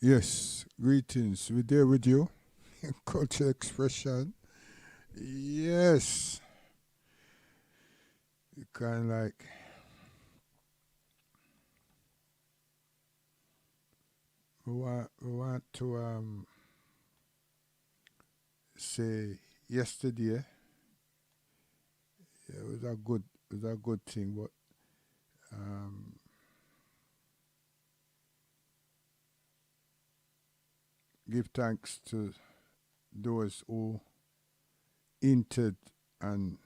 Yes, greetings. We're there with you. Culture expression. Yes, you kind of like we want to say yesterday. Yeah, it was a good thing, but um, give thanks to those who entered and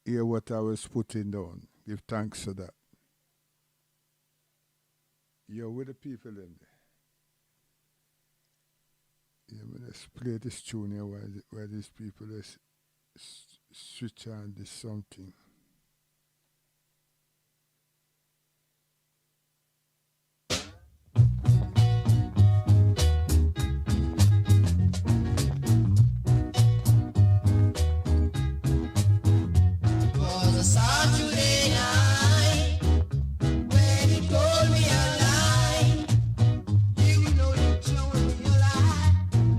hear what I was putting down. Give thanks for that. You're with the people in there. Yeah, let's play this tune here while these people switch on this something. Was a Saturday night when you told me a lie. You know you told me a lie.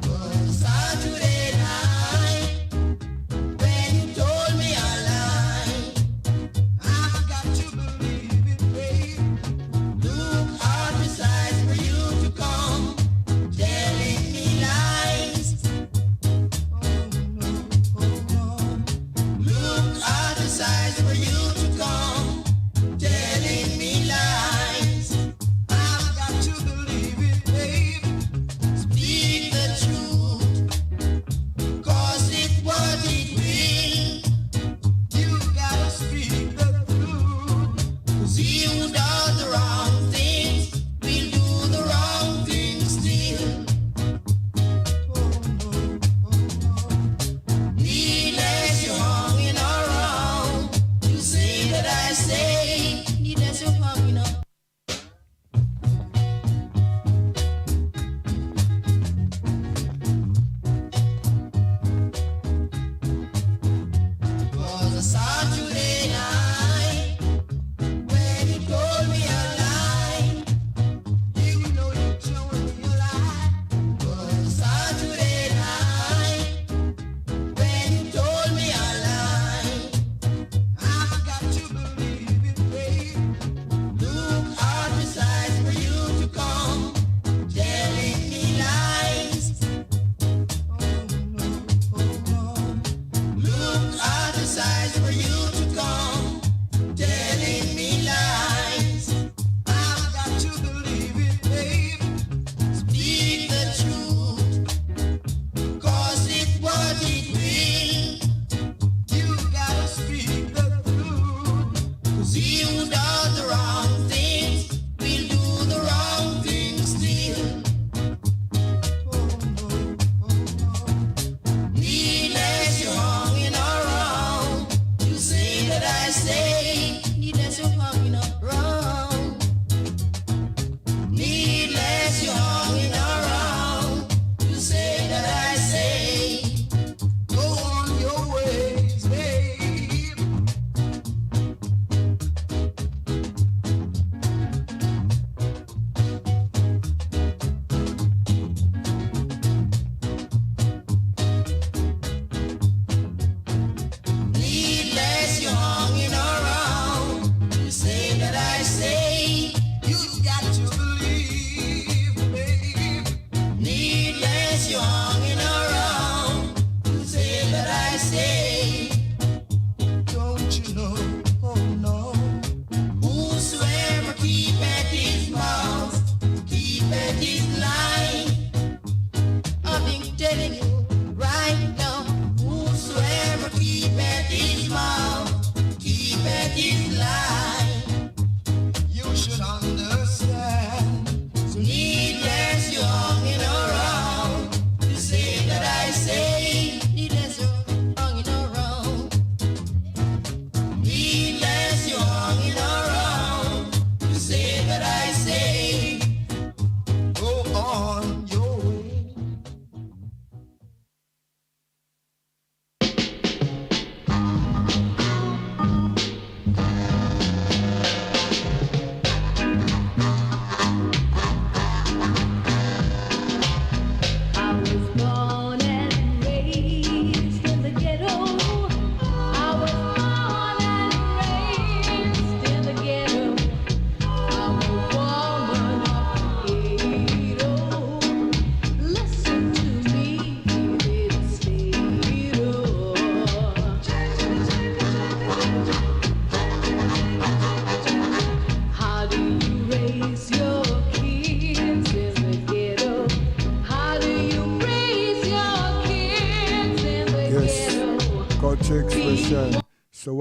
Was a Saturday night when you told me a lie. I've got to believe it, babe. Look out beside for you to come, telling me lies. Oh no, oh no. Look out the size for you to come, telling me lies. I've got to believe it, babe. Speak the truth, cause it what it will. You gotta speak the truth. Cause he who does the wrong things will do the wrong things still. Oh no, oh no. Needless you're hanging around. You say that I say. Needless you're hanging around. Was a Saturday night when you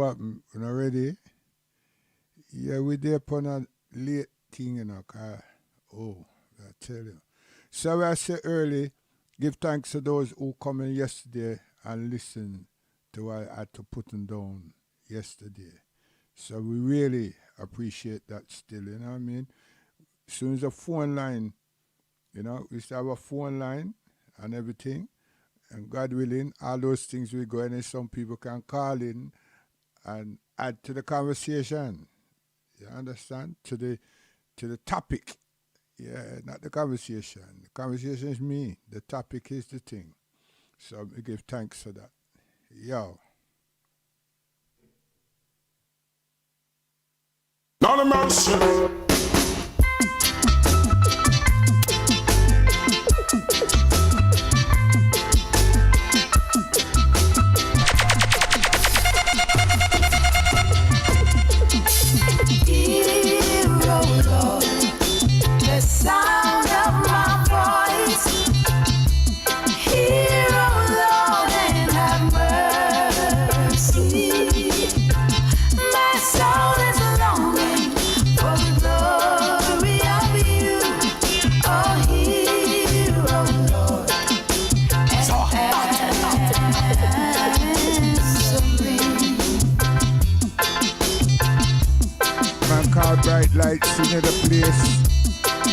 what? You know, ready? Yeah, we there upon a late thing, you know, I tell you. So I say early, give thanks to those who come in yesterday and listen to what I had to put them down yesterday. So we really appreciate that still, you know what I mean? As soon as a phone line, you know, we used to have a phone line and everything. And God willing, all those things will go in and some people can call in and add to the conversation. You understand? To the topic. Yeah, not the conversation. The conversation is me. The topic is the thing. So we give thanks for that. Yo. Not a motion. Sound of my voice, hear, oh Lord, and have mercy. My soul is longing for the glory of you. Oh, hear, oh Lord, and answer me. Man called Bright Lights in the place.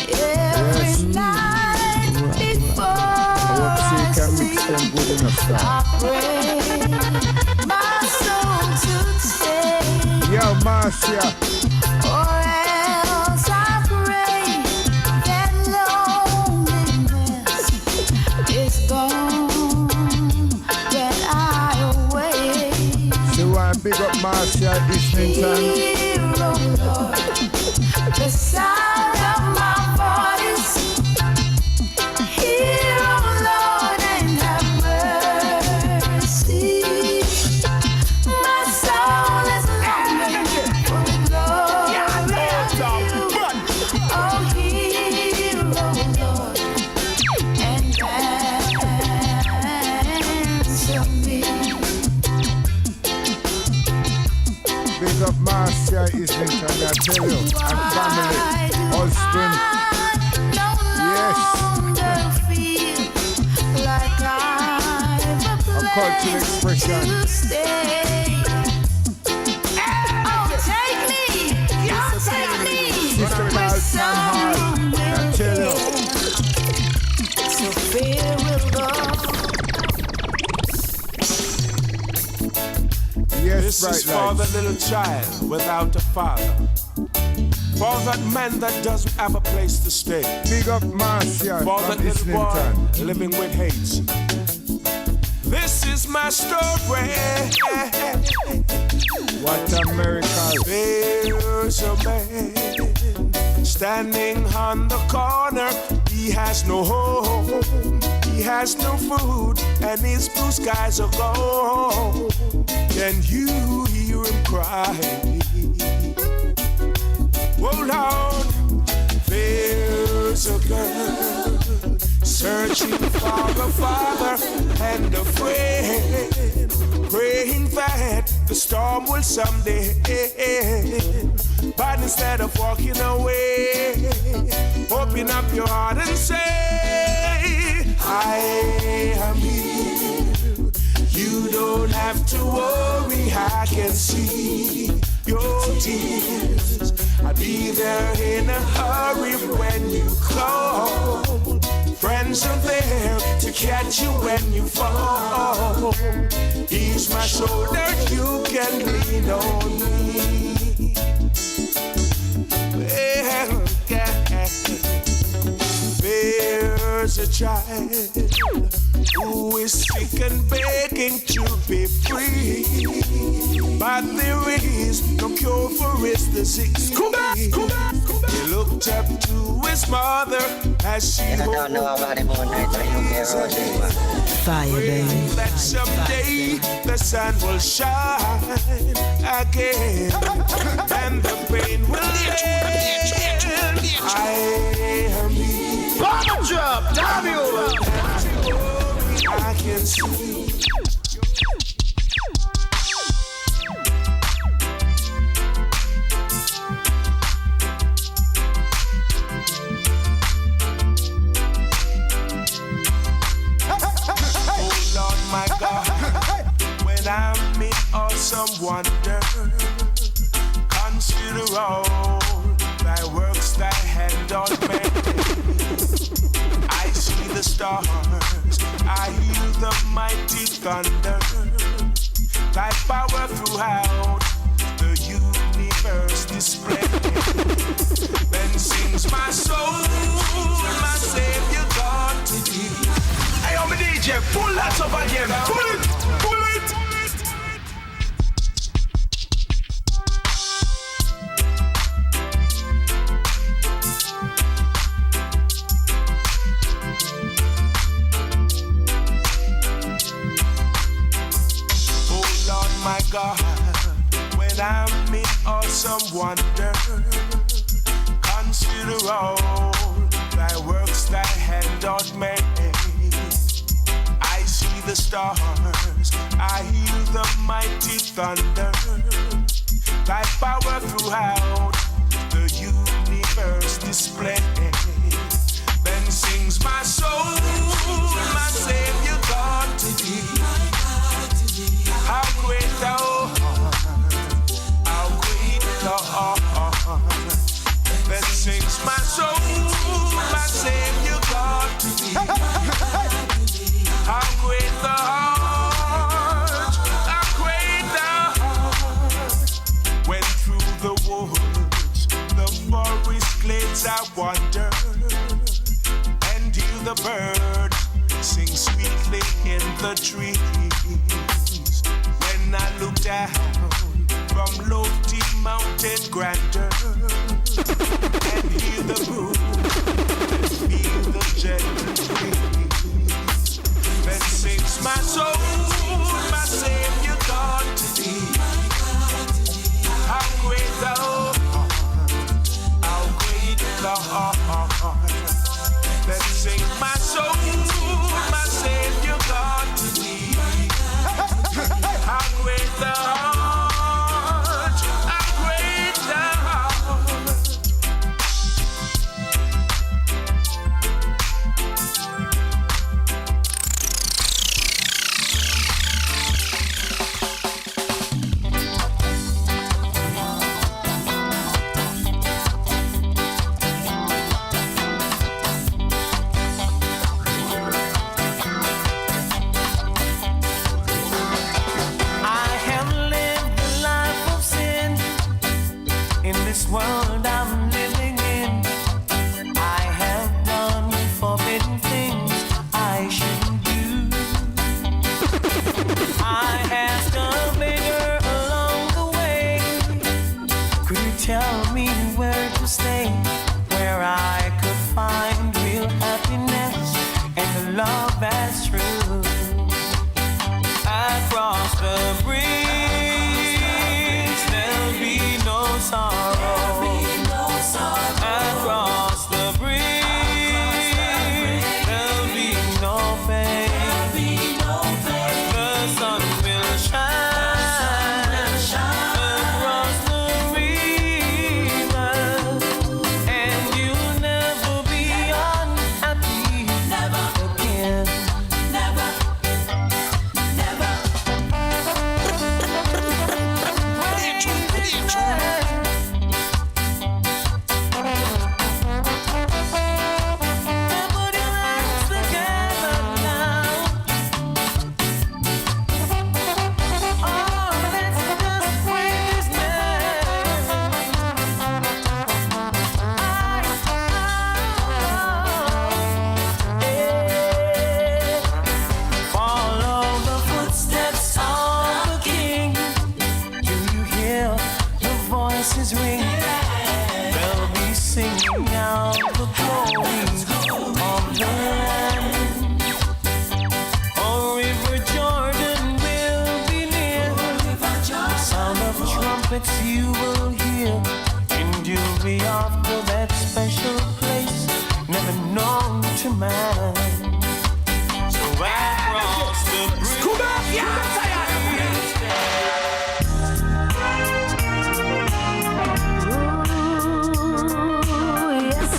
Every night before I sleep, I pray my soul to stay. Yo, Marcia. Or else I pray that loneliness is gone, that I away. So I big up Marcia Islington. Hear, oh Lord, the sound of my voice. Hear, oh Lord, and have mercy. My soul is longing for the glory of you. Oh, hear, oh Lord, and answer me. Big up Marcia Islington, I tell you. And family, Austin. Cultural expression. Oh, take me, Sister Carlton Hall, I tell you. So fear will go. Yes, This Bright is for Lights. the little child without a father. For that man that doesn't have a place to stay. Big up Marcia For from that little boy Islington. living with hate. This is my story. What a miracle. There's a man standing on the corner. He has no home, he has no food, and his blue skies are gone. Can you hear him cry? Oh Lord, there's a girl searching for a father and a friend, praying that the storm will someday end. But instead of walking away, open up your heart and say, I am here. You don't have to worry, I can see your tears. I'll be there in a hurry when you call. Friends are there to catch you when you fall. Ease my shoulder, you can lean on me. Well, yeah. There's a child who is sick and begging to be free, but there is no cure for his disease. He looked up to his mother as she don't know about him all night, so you don't care about him. Fire, baby. that someday the sun will shine again and the pain will end. I am here. Bomb drop, W. I can see. all thy works thy hand on made. I see the stars, I hear the mighty thunder. Thy power throughout the universe displayed. Then sings my soul, my Savior God to thee. Hey, I'm a DJ, pull that up again. Pull it, pull it. Oh Lord my God, when I'm in awesome wonder, consider all thy works thy hand doth make. I see the stars, I hear the mighty thunder. Thy power throughout the universe displayed. Then sings my soul, my Savior God to thee. How great thou art, how great thou art. Then sings my soul, my Savior God to thee. How great thou art, how great thou art. When through the woods, the forest glades I wander, and hear the bird sing sweetly in the trees. When I look down from lofty mountain grandeur, and hear the brook and feel the gentle breeze, then sings my soul, my Savior God to thee. How great thou art, how great thou art. Then sing my soul, my Savior God to thee. How great thou art, how great thou art. I have lived a life of sin in this world I'm living in. I have done forbidden things I shouldn't do. I asked a beggar along the way, could you tell me where to stay, where I could find real happiness and the love that's true? Across the bridge, there'll be no sorrow. Across the bridge, there'll be no pain. The sun will shine across the river, and you'll never be unhappy again. Put your hands together now. Oh, let's just praise His name. Follow the footsteps of the King. Do you hear the voices ring? They'll be singing out the glory of the land. Oh, River Jordan will be near. The sound of trumpets you will hear, and you'll be off to that special place never known to man. So across the bridge. Ooh, yes,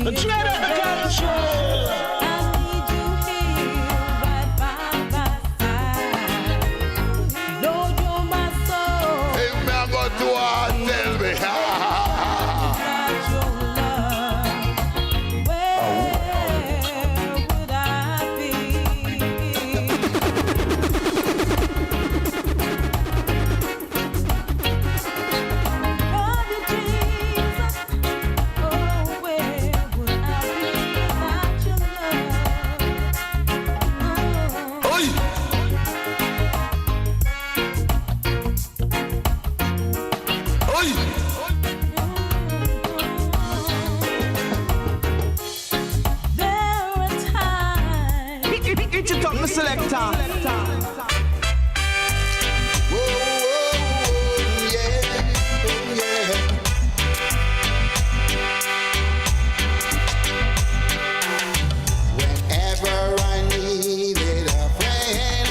Dread of the control. I need you here right by my side. Lord, you're my soul. Hey, man, go to her, tell me. Without your love, where would I be? Love you, Jesus. Oh, where would I be without your love? Oi! Oi! There are times. It up, the selector. Whoa, yeah, yeah. Whenever I needed a friend,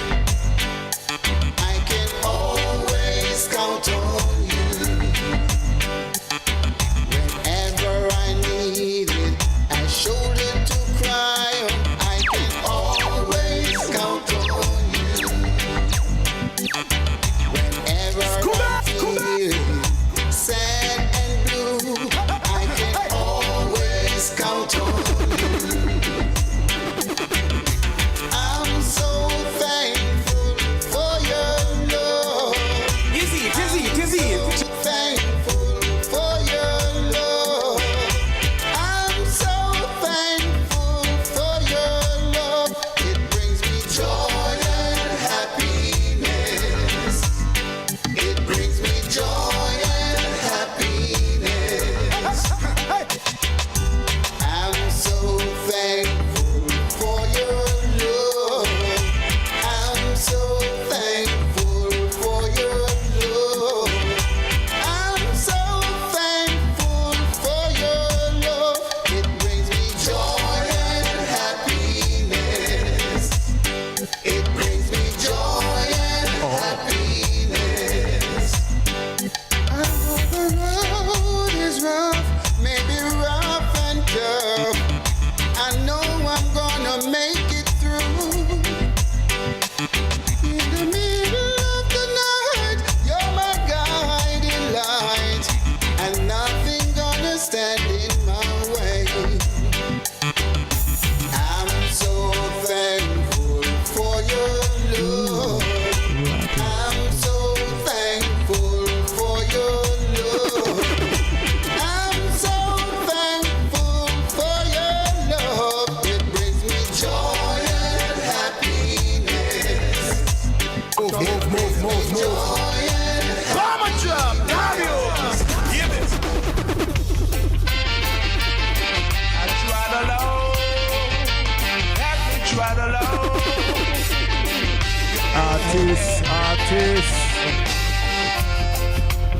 I can always count on you. Whenever I needed a shoulder to cry on, I can always count on you. Whenever I feel sad and blue, I can always count on you. I'm so thankful for your love. Easy, it is it, it is it. Thankful for your love. I'm so thankful for your love. It brings me joy and happiness. It brings me joy and happiness. I'm so thankful for your love. I'm so thankful for your love. I'm so thankful for your love. It brings me joy and happiness. It brings me joy and happiness. I know the road is rough, maybe rough and tough. I know I'm gonna make it through. In the middle of the night, you're my guiding light, and nothing gonna stand in my way. I'm so thankful for your love. I'm so thankful for your love. I'm so thankful for your love. It brings me joy and happiness. Move. Joy and Bomber drop, Darius. Give it. I tried alone. Let me try alone. Artists.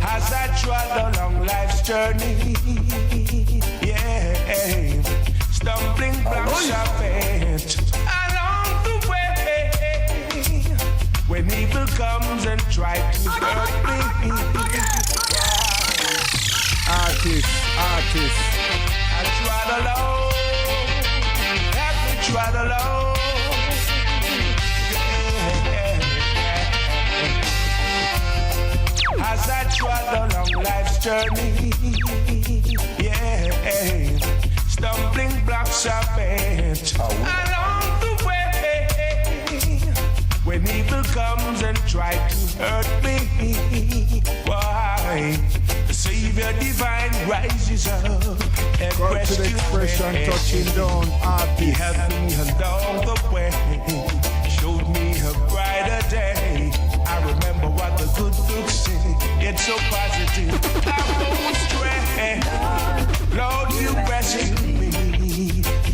As I trod along life's journey, yeah, stumbling blocks are met along the way. When evil comes and tries to hurt me, Artists. I trod along, let me trod along. As I trod along life's journey, yeah, stumbling blocks are met along the way. When evil comes and tries to hurt me, why? The Savior divine rises up and Go to the rescues expression, me. touching down He artists. helped me along the way, showed me a brighter day. I remember what the good books say. It's so positive. I won't stray. Lord, you rescued me.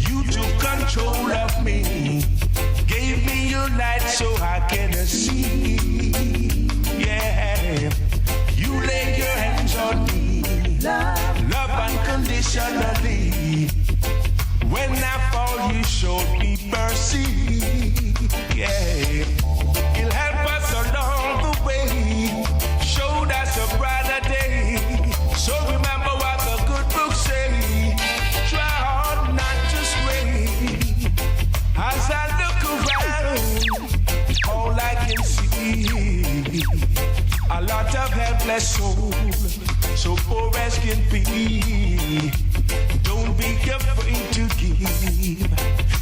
You took control of me. Gave me your light so I can see. Yeah. You laid your hands on me. Love unconditionally. When I fall, you showed me mercy. Yeah. He'll help us along the way. Showed us a brighter day. So remember what the good books say. Try hard free. Don't be afraid to give,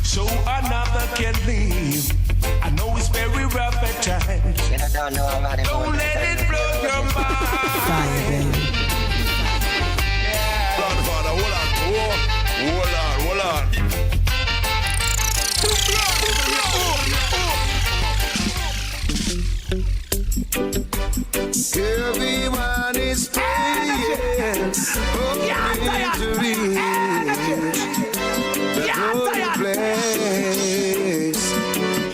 so another can live. I know it's very rough at times. You don't know about it. Don't let it blow your mind. Godfather, hold on. Everyone is praying for victory. The holy place.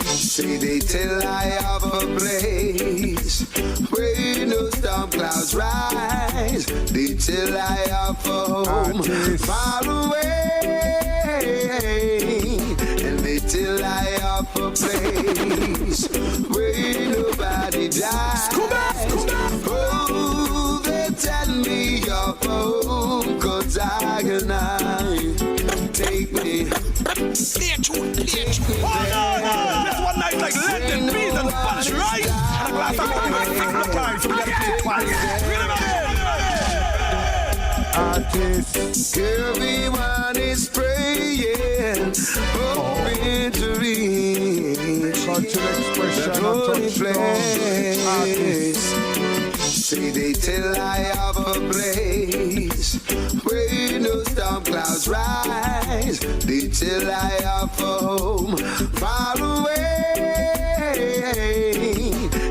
Say they tell I of a place where no storm clouds rise. They tell I of a home far away. And they tell I of a place where nobody dies. Oh, they tell me of home, 'cause I and I take me. Oh no! This one night like London, beans and Spanish rice, and a glass of wine. So we gotta keep quiet. Artists, everyone is praying for victory. Cultural expression The and holy touchstone. Artists. Say they tell I of a place where no storm clouds rise. They tell I of a home far away.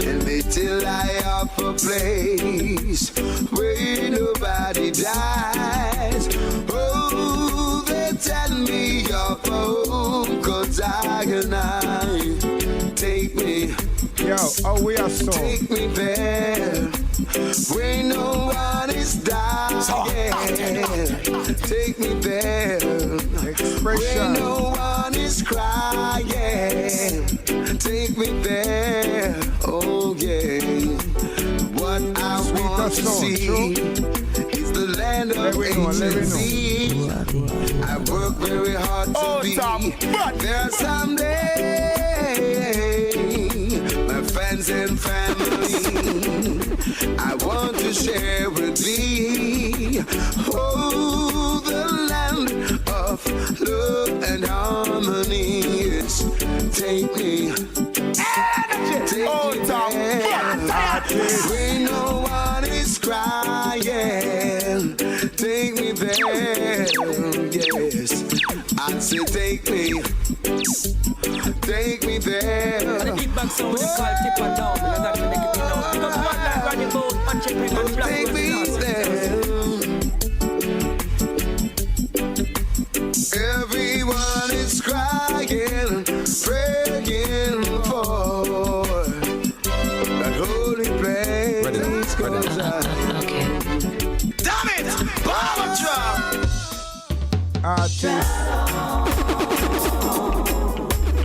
And they tell I of a place where nobody dies. Oh, they tell me of home, 'cause I and I take me. Yo, oh, we are so. Take me there, where no one is dying. Take me there, where Expression. no one is crying. Take me there, oh yeah. What I want to see is the land of agency. I work very hard to be there someday. My friends and family, I want to share with thee. Oh, the land of love and harmony. Yes, take me. Take me there, where no one is crying. Take me there, yes. I say take me there. And the big bag sound is called tip and down. You got to make it known. Because one like running boat, one check ring and black. Take me there. Everyone is crying, praying for that holy place. Damn it! Power drop! Artists.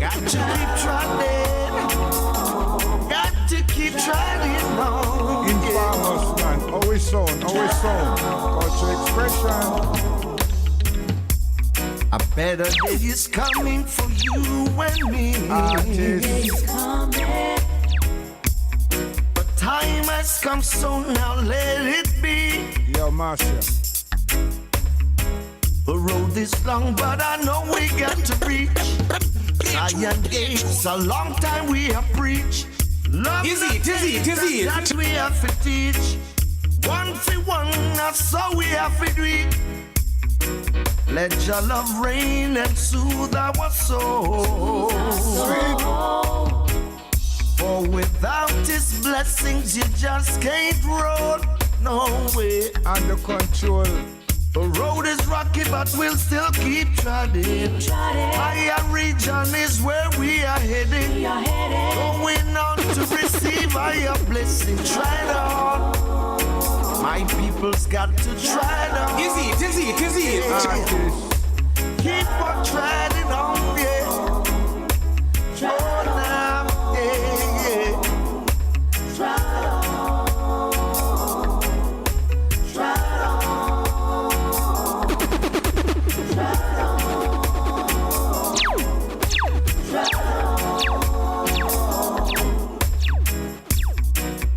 Got to keep trying. Got to keep trying on. Informers, man. Always sound. Cultural expression. A better day is coming for you and me. Artists. But time has come, so now let it be. Yo, Marcia. The road is long, but I know we got to reach Zion gates. A long time we have preached. Love Tizzy. that we have to teach. One for one, that's all we have to do it. Let your love reign and soothe our soul. For without His blessings, you just can't roll. No way. Under control. The road is rocky, but we'll still keep trotting. Higher region is where we are heading. Going on to receive higher blessing. Try it on. My people's got to try it on. Tizzy. Artists. Keep on trying it on, yeah. Oh, now, yeah.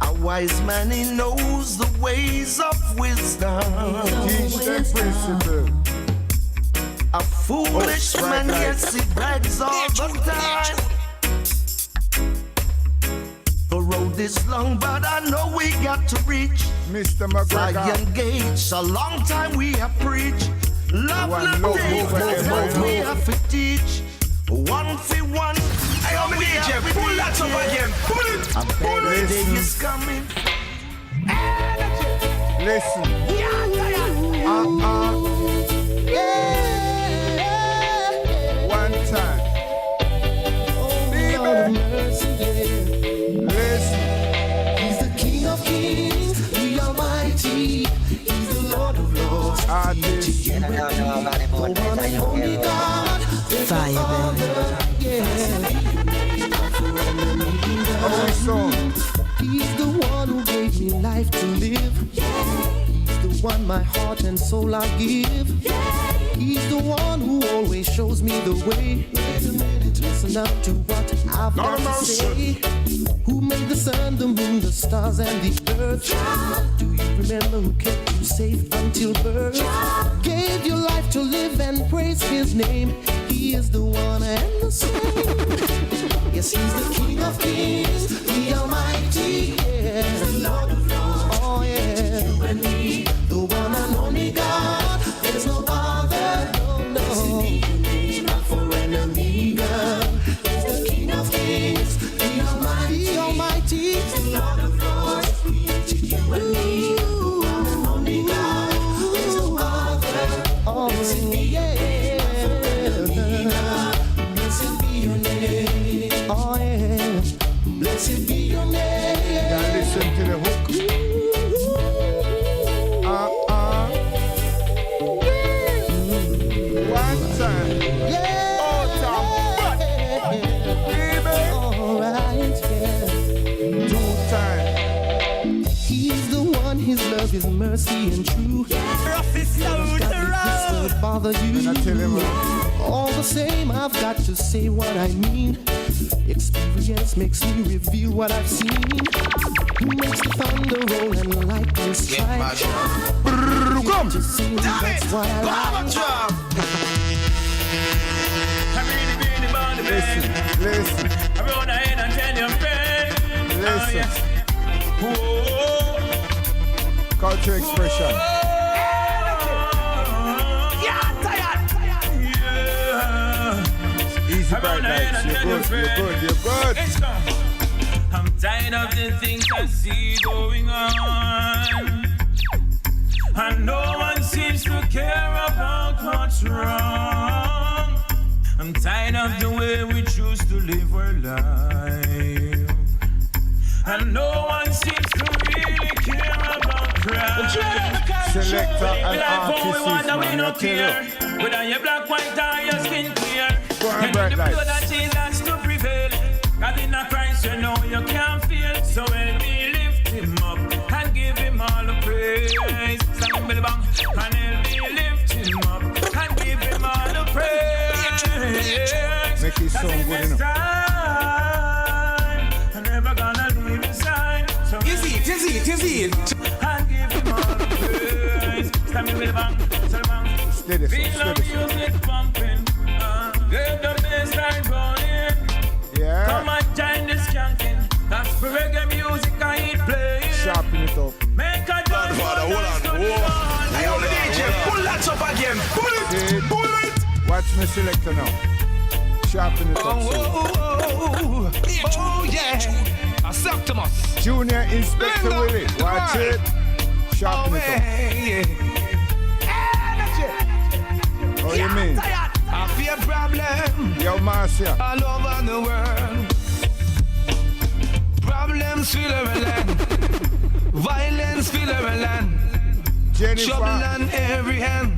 A wise man, he knows the ways of wisdom. Teach Principle. A foolish man, yes, he brags all the time. The road is long, but I know we got to reach Mr. McGregor. Zion Gates. A long time we have preached. Love, One love, love over that's what every we love. have to teach. One for one. Hey, I'm we DJ, have to pull that teach. up again. Pull it. A better day Listen. is coming. Listen. One time. Listen. He's the King of Kings, the Almighty. He's the Lord of Lords. Artist. Yan ang nakakabali po na sa iyong hero. Fire, Our song. He's the one who gave me life to live. He's the one my heart and soul I give. He's the one who always shows me the way. Listen up to what I've got to say. Who made the sun, the moon, the stars, and the earth? Do you remember who kept you safe until birth? Gave your life to live and praise His name. He is the one and the same. Yes, He's the King of Kings, the Almighty. Yeah, the Lord of Lords. Oh yeah, you and me, the one and only God. There's no other. No, no. Not for enemy, God. He's the King of Kings, the Almighty, the Lord of Lords. You and me, the one and only God. There's no other. Oh yeah. Blessed be your name. Oh yeah. Blessed be your name. Now listen to the hook. One time. Yeah. All time. Baby. All right, yeah. Two time. He's the one, His love, His mercy and true. This will bother you. And I tell him, All the same, I've got to say what I mean. Experience makes me reveal what I've seen. Who makes the thunder roll and the lightning strike? come. To see that's what I like. Listen, listen, I run ahead and tell your friend. listen. Whoa. Culture expression. Easy bright lights. You're good, you're good, you're good. Let's go. I'm tired of the things I see going on, and no one seems to care about what's wrong. I'm tired of the way we choose to live our life, and no one seems to really care about crime. Selector and We want artist, that we man, I don't tell care. you. Whether you're black, white, or your skin clear. Go on, And bright the lights. blood of Jesus to prevail. Cause in a Christ you know you can't feel. So when we lift Him up and give Him all the praise. Sing bell bang. And help me lift Him up and give Him all the praise. Make it sound good enough. I'm never gonna leave His side. So Is it? and give Him all the praise. Sing bell bang. Sing bang. Steady, Feel the steady. music pumping, get the bass line rolling. Yeah. Come and join the skanking. That's the reggae music I ain't playing. Sharpen it up. Make a joyful Godfather, hold noise to on. the Whoa. dawn. Hey, I'm the DJ, pull that up again. Pull it. See? Pull it. Watch me selector now. Sharpen it up. see? Oh, yeah. Septimus. Junior Inspector Linda, Willie. Watch right. it. Sharpen it up. Oh, you mean? I feel problem Yo, Marcia. all over the world. Problems fill our land. Violence fill our land. Trouble Jennifer. on every hand.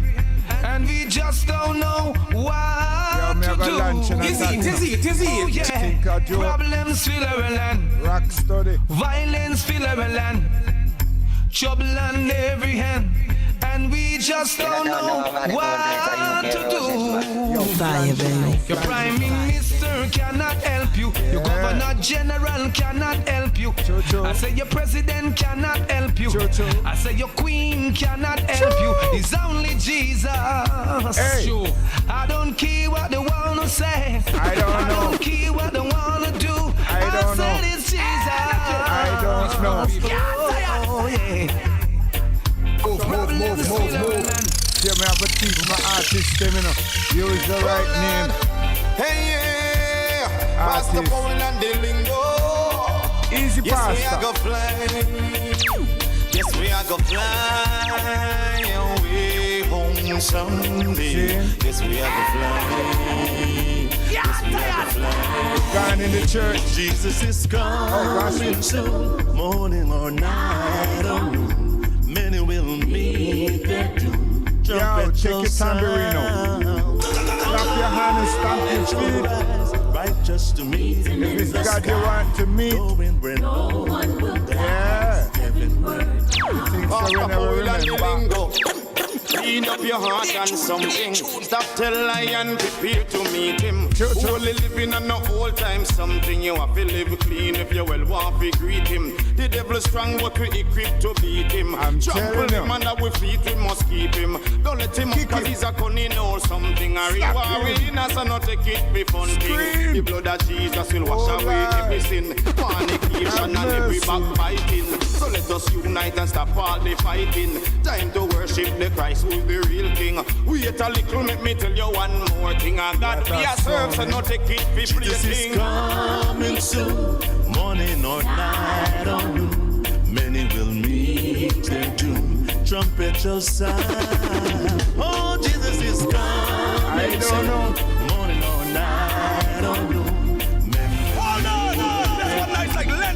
And we just don't know Yo, what me to have a do. lunch and a Is talk it? now. Oh, yeah. Think of Joe. Problems fill our land. Rock study. Violence fill our land. Trouble on every hand. And we just don't know what to do. Yo, Fire, baby. Your prime minister cannot help help you. Your governor general cannot help you. I say your president cannot help you. I say your queen cannot help you. It's only Jesus. Hey. I don't care what they wanna say. I don't care what they wanna do. I said it's Jesus. I don't know. Oh yeah. Move. Yeah, me have to teach my artist them, you know. Use the right name. Hey, yeah. Pastor Paul and the lingo. Easy Yes, pastor. we are go fly. Yes, we are go fly away home someday. Yes, we are go fly. Yes, we are go fly. Gone in the church. Jesus is coming soon. Morning or night or noon. Many will meet their doom. Yo, take your tambourine out. Clap your hand and stamp your feet. Righteous to meet him. If it's God you want to meet. No one will die. Yeah. Heaven word. Things so we never remember. Clean up your heart and something. Stop tell lion, prepare to meet him. Only living on no old time something. You have to live clean if you well want to greet him. The devil strong but we equipped to beat him. Trample him and our feet we must keep him. Don't let him up cause he's a cunning or something. A reward in us and not take it be fun thing. The blood of Jesus will wash away every sin. Fornication and every backbiting. So let us unite and stop all the fighting. Time to worship the Christ who's the real king. Wait a little, let me tell you one more thing. I God we are served, so not take it be playing. Jesus is coming soon, morning or night or noon. Many will meet their doom. Trumpet shall sound. Oh, Jesus is coming soon, morning or night or noon.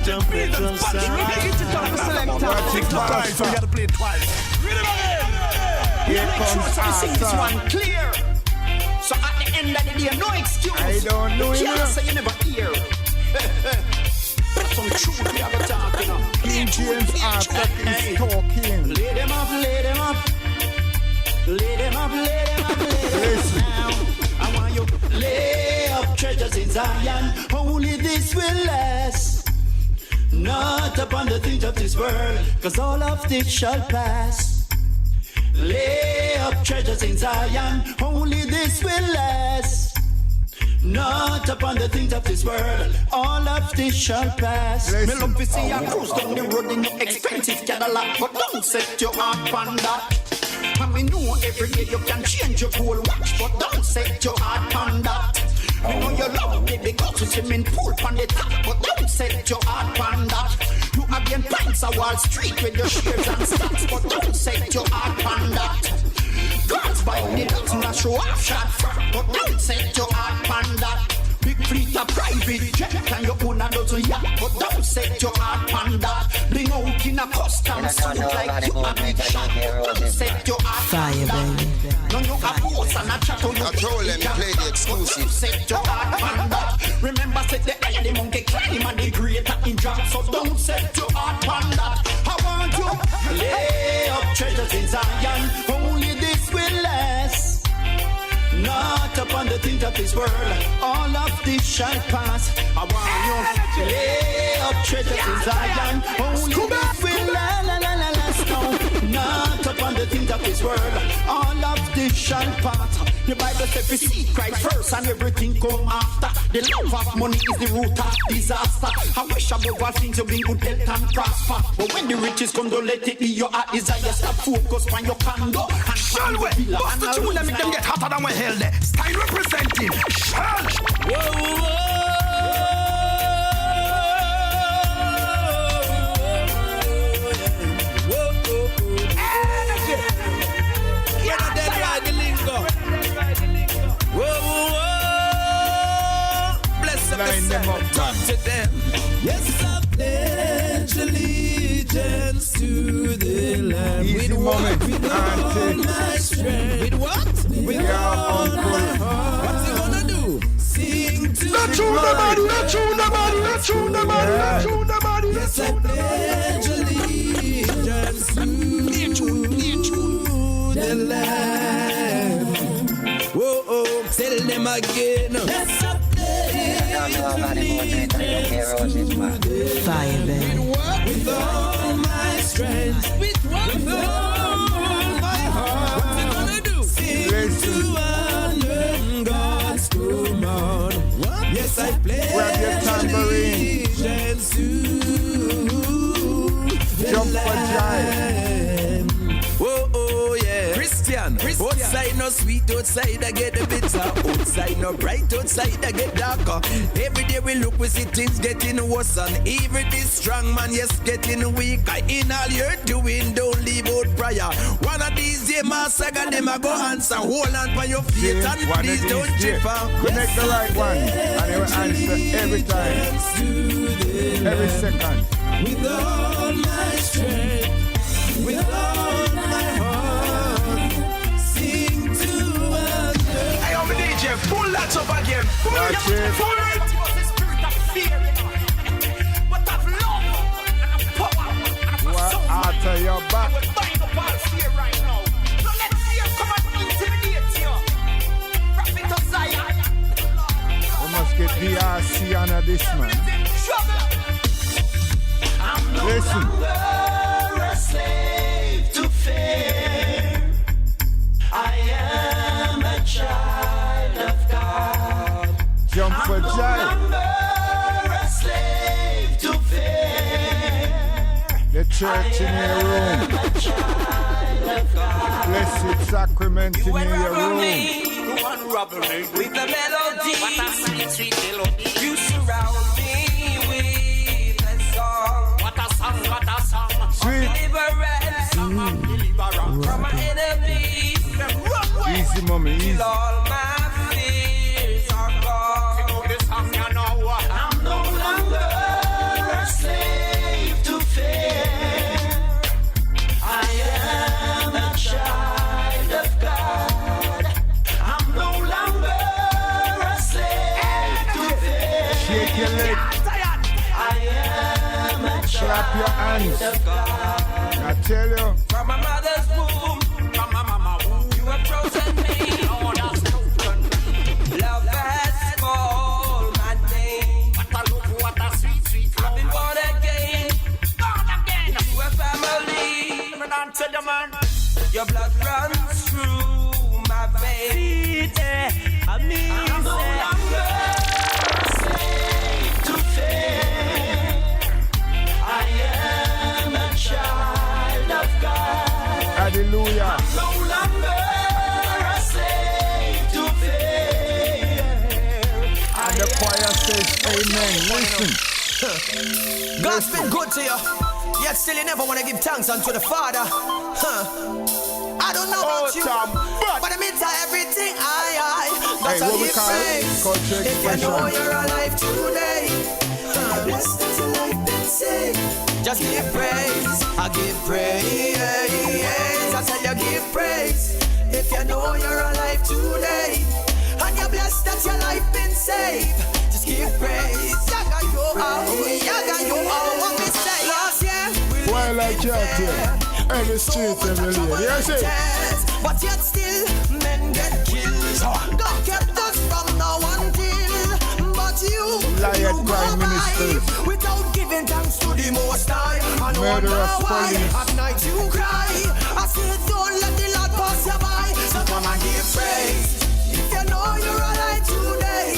Trumpet shall sound. So you gotta play it twice. Read it again. Here comes this one clear. So at the end of the day, no excuse. I don't know you you. can't say you never hear. That's some truth we have a talk, you know. King James Arthur is talking. Lay them up, lay them up. Lay them up, lay them up, lay them up now. I want you lay up treasures in Zion. Only this will last. Not upon the things of this world, cause all of this shall pass. Lay up treasures in Zion, only this will last. Not upon the things of this world, all of this shall pass. Me love to see a cruise down the road in your expensive Cadillac, but don't set your heart on that. And we know every day you can change your whole watch, but don't set your heart on that. We know you love it because you swimming pool on the top, but don't set your heart on that. You again pints of Wall Street with your shares and stocks, but don't set your heart on that. God's by the dots and show off shot front, but don't set your heart on that. Big fleet of private jet and you own a dozen yacht, but don't set your heart on that. Bling out in a custom suit like you a big shot, but don't set your heart on that. No, you a boss and a chat on you. Control them, play the exclusive. Set your heart on that. Remember, set the eye, the monkey climb and the greater in job, so don't set your heart on that. I want you lay up treasures in Zion, only this will last. Not upon the things of this world, all of this shall pass. I want you lay up treasures in Zion, only this will last. No, not upon the things of this world, all of this shall pass. The Bible says we seek Christ first and everything come after. The love of money is the root of disaster. I wish above all things you bring good health and prosper. But when the riches come, don't let it be your heart desire. Stop focus on your condo and shall we? Bust the tune and make them get hotter than we hell there. Style representing. Shall. Whoa. Line them up, talk to them. Yes, I pledge allegiance to the Lamb. Easy moment, with all my strength. With what? With all my heart. What's he gonna do? Sing to Not true, nobody, not true, nobody, not true, nobody, not true, nobody. Yes, I pledge allegiance to the Lamb. Whoa, oh, tell them again. Yes, I pledge Fire, baby. With all my strength, with all my heart, what you gonna do? Sing to honor God's command. Yes, I play. Grab your tambourine. And Jump for jive. Oh, yeah. Christian. Outside no sweet, outside I get the bitter. Outside no bright, outside I get darker. Every day we look, we see things getting worse. And even this strong man, yes, getting weaker. In all you're doing, don't leave out prayer. One of these days, my saga, them a go answer. Hold on for your faith and please don't trip out. Connect the right one, and it will answer every time, every second. With all my strength, with all my heart, sing to others. Hey, I'm a DJ, pull that up again. Pull Watch it. Pull it. The spirit of fear, but of love and of power and of Well, after your back. we're bind up all fear right now. So let fear come and intimidate you. Prophet of Zion. We must get DRC under this man. Listen. A slave to fear. I am a child of God. Jump for jive. A slave to fear. The church in your room. Blessed sacrament in your room. With the melody, what a sweet, sweet melody. You surround me with a song. What a song, what a song. Sweet. Deliverance, from my enemies. Easy, mommy, easy. Till all my fears are gone. I'm no longer a slave to fear. I am a child of God. I'm no longer a slave to fear. Shake your leg. I am a Clap your hands. child of God. I tell you. From my mother's womb, from my mama's womb, you have chosen me. Love has called my name. What a sweet, sweet love. I've been born again. You a family. Your blood runs through my veins. I'm no longer a slave to fear. I am a child of God. Hallelujah. No longer a slave to fear. And the choir says amen. Listen. God's been good to you, yet still you never want to give thanks unto the Father. I don't know about you, but amidst everything I Hey, got what to we give call it? praise. Culture If you know expression. you're alive today, blessed that your life been saved. Just give praise, I give praise. I tell you give praise. If you know you're alive today, and you're blessed that your life been saved, just give praise. Yaga yo out, what we say last year. We While I lived in chat fear. here, every street, So much every trouble lady. Yes, and it. tears, but yet still men get killed. God kept us from now until, but you Lion go Prime by Ministers. without giving thanks to the Most High. And Murderous wonder why police. at night you cry. I say don't let the Lord pass you by. So come and give praise. If you know you're alive today,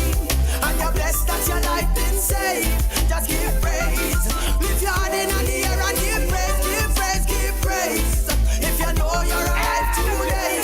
and you're blessed that your life been saved, just give praise. Lift your hand in the air and give praise, give praise, give praise. If you know you're alive today,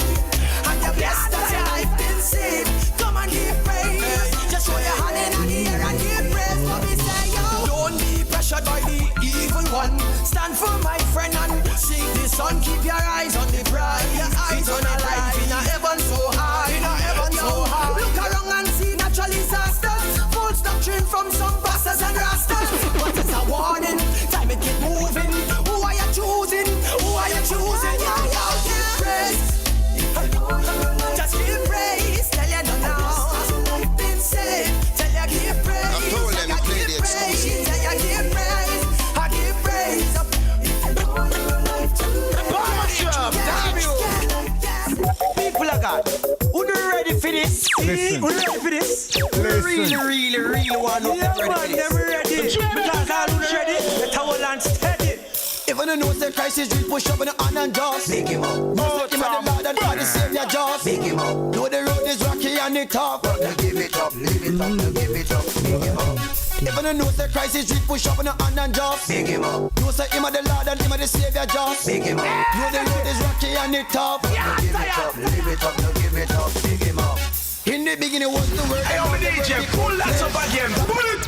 and you're blessed that your life been saved, come and give praise. Just show your hand in the air and give praise. What we say, yo. Don't be pressured by the evil one. Stand for my friend and seek the sun. Keep your eyes on the prize. Your eyes on the life in a heaven so high. In a heaven so high. Look around and see natural disasters. False doctrine from some pastors and rastas. But it's a warning. Time it keep moving. Who are you choosing? Who are you choosing? Yeah, give praise. Just give praise. Tell you no now. Been saved. Tell you give praise. I told them to play the exclusive. Tell you give praise. I give praise. People of God, who do ready for this? Listen. We ready for this? We Listen. really want to Yeah, ready man, for this. them ready. Because all who's ready, the towel and steady. If I don't know the crisis, we push up on the hand and just pick him up. Know him at the Lord and God the Savior, just pick him up. Know the road is rocky and it tough, but now give it up, live it up, now give it up, pick him up. If I don't know the crisis, we push up on the hand and just pick him up. Know say him at the Lord and him at the Savior, just pick him up. Know the road is rocky and it tough, but now give it up, live it up, now give it up, pick him up. In the beginning was the word. Hey, yo, DJ, pull that up again. Pull it.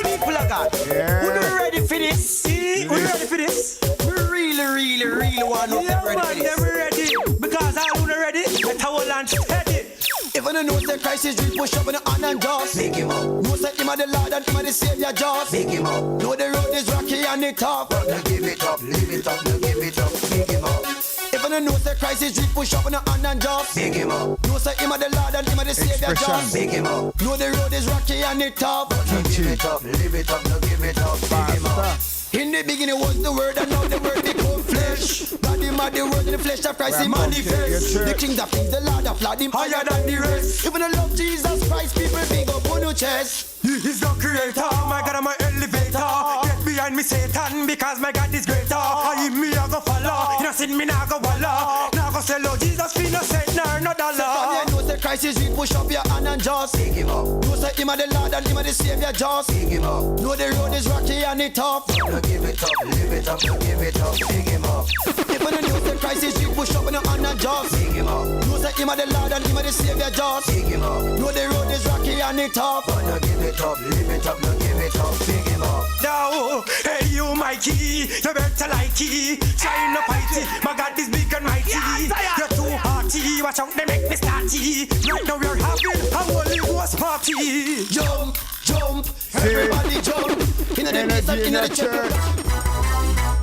People of God, we ready for this? We ready for this? We really want to Yeah, ready for man, this. them ready. Because all who's ready, the towel and steady. If I don't know the crisis, we push up on the hand and just pick him up. Know say him at the Lord and him at the Savior, just pick him up. Know the road is rocky and it tough, but now give it up, live it up, now give it up, pick him up. If I don't know the crisis, we push up on the hand and just pick him up. Know say him at the Lord and him at the Savior, just pick him up. Know the road is rocky and it tough, but now give it up, live it up, now give it up, pick him up. In the beginning was the word, and now the word become flesh. God him at the word in the flesh of Christ, he manifest. The King of Kings, the Lord of Lords, him higher than the rest. Even the love Jesus Christ, people big up on your chest. He is the creator, my God, I'm my elevator. Get behind me, Satan, because my God is greater. I him me, I go follow. You know, sin me, I go wallow. Now go sell out Jesus, we no cent, nor no dollar. You know the crisis, we push up your hand and just pick him up. Know say him at the Lord and him at the Savior, just pick him up. Know the road is rocky and it tough. Now give it up, live it up, now give it up, pick him up. If I don't know the crisis, we push up on the hand and just pick him up. Know say him at the Lord and him at the Savior, just pick him up. Know the road is rocky and it tough. Now give it up, live it up, now give it up, pick him up. Now, hey you Mikey, you better like it. Shine up mighty, my God is big and mighty. You're too hearty, watch out they make me starty. Right now we're having a Holy Ghost party. Jump, jump, everybody jump. In the midst of in the church.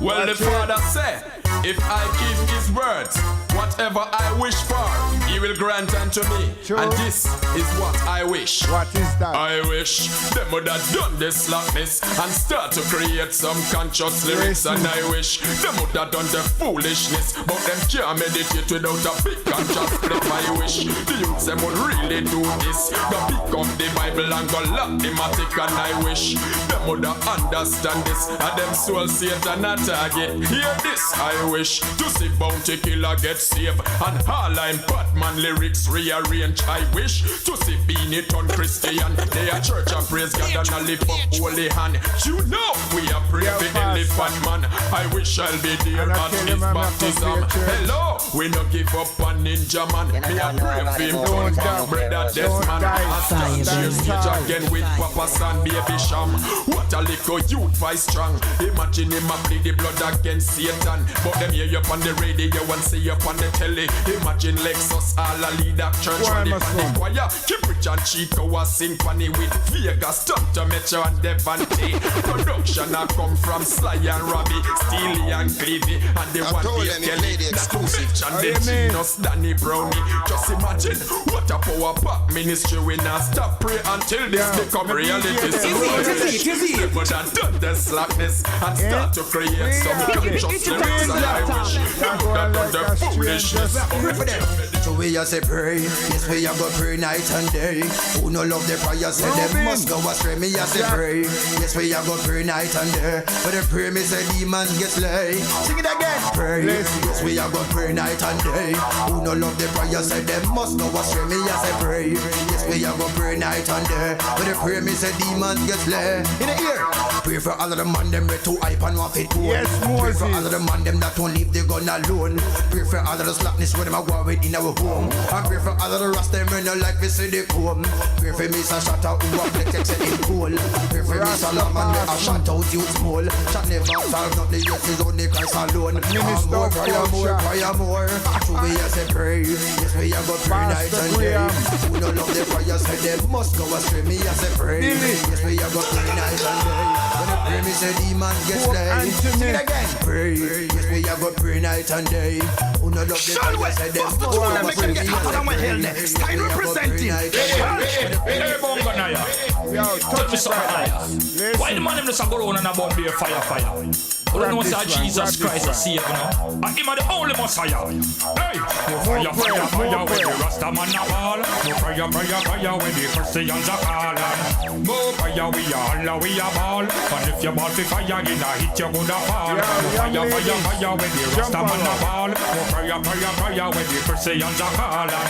Well, the Father said, if I keep his words, whatever I wish for, he will grant unto me. Sure. And this is what I wish. What is that? I wish them would have done this slackness and start to create some conscious lyrics. And I wish them would have done the foolishness, but them can't meditate without a big conscious flip. I wish the youths them would really do this. Go pick up the Bible and go lock the matic. And I wish them would have understand this. And them soul Satan a target. Hear this. I wish to see Bounty Killer get saved and all I'm Batman lyrics rearrange. I wish to see Beanie turn Christian. They are church and praise God and I lift up holy hand. You know we are brave elephant man. I wish I'll be there at his baptism. Hello, we no give up on Ninja man. Me a pray for him turn back brother Desmond. I stand here stage again with Papa San Baby Sham. What a little youth vice strong. Imagine him a plead the blood against Satan, but them hear you up on the radio and see you up on the telly. Imagine Lexus all a lead a church rally on the choir. Keep Rich and Chico a symphony with Vegas, Tonto, Metro and Devante. Production a come from Sly and Robbie, Steely and Clevie, and the one Dave Kelly. That's too rich and the genius Danny Brownie. Just imagine what a power pack ministry we not stop pray until this become reality. So but I done the slackness and start to create some conscious lyrics. And I wish them would have done the foolishness. So we a say pray, yes we a go pray night and day. Who no love the prayer say them must go astray. Me a say pray, yes we a go pray night and day. But the pray me say demons get slay. Sing it again. Pray, yes we a go pray night and day. Who no love the prayer say them must go astray. Me a say pray, yes we a go pray night and day. But the pray me say demons get slay. In the ear, pray for all of the man them we too hype and want fit cool. Yes, pray for Moses. all of the man them that don't leave the gun alone. Pray for all of the slackness when them a go with in our home. I pray for all of the rest them when no like we see the comb. Pray for me some shot out who a flex except in cool. Pray for me some man we a shot out youth small. Shot never solve nothing, yes is only Christ alone. More prayer more. So we a say pray, yes we a go pray night and day. Who no love the prayer say them must go astray. Me a say pray, yes we a go pray night and day. When the pray me say demons get slay. Sing it again. Pray, yes we a go pray night and day. Who no love the prayer say them must go astray. Me a say pray, Style representing. Hey, Bongo Naya. Yo, Touch me some higher. Why the man them just go around and about be a fire? But I know it's Grab this one, Jesus grab Christ this I see it, you know. And him are the only Messiah. Hey, fire, fire, fire, when the Rasta man a ball. Fire, fire, fire, when the Christians a calling. More fire, we a holla, we a ball. And if you ball for fire, in a hit you coulda fall. Fire, fire, fire, when the Rasta man a ball. Fire, fire, fire, when the Christians a calling.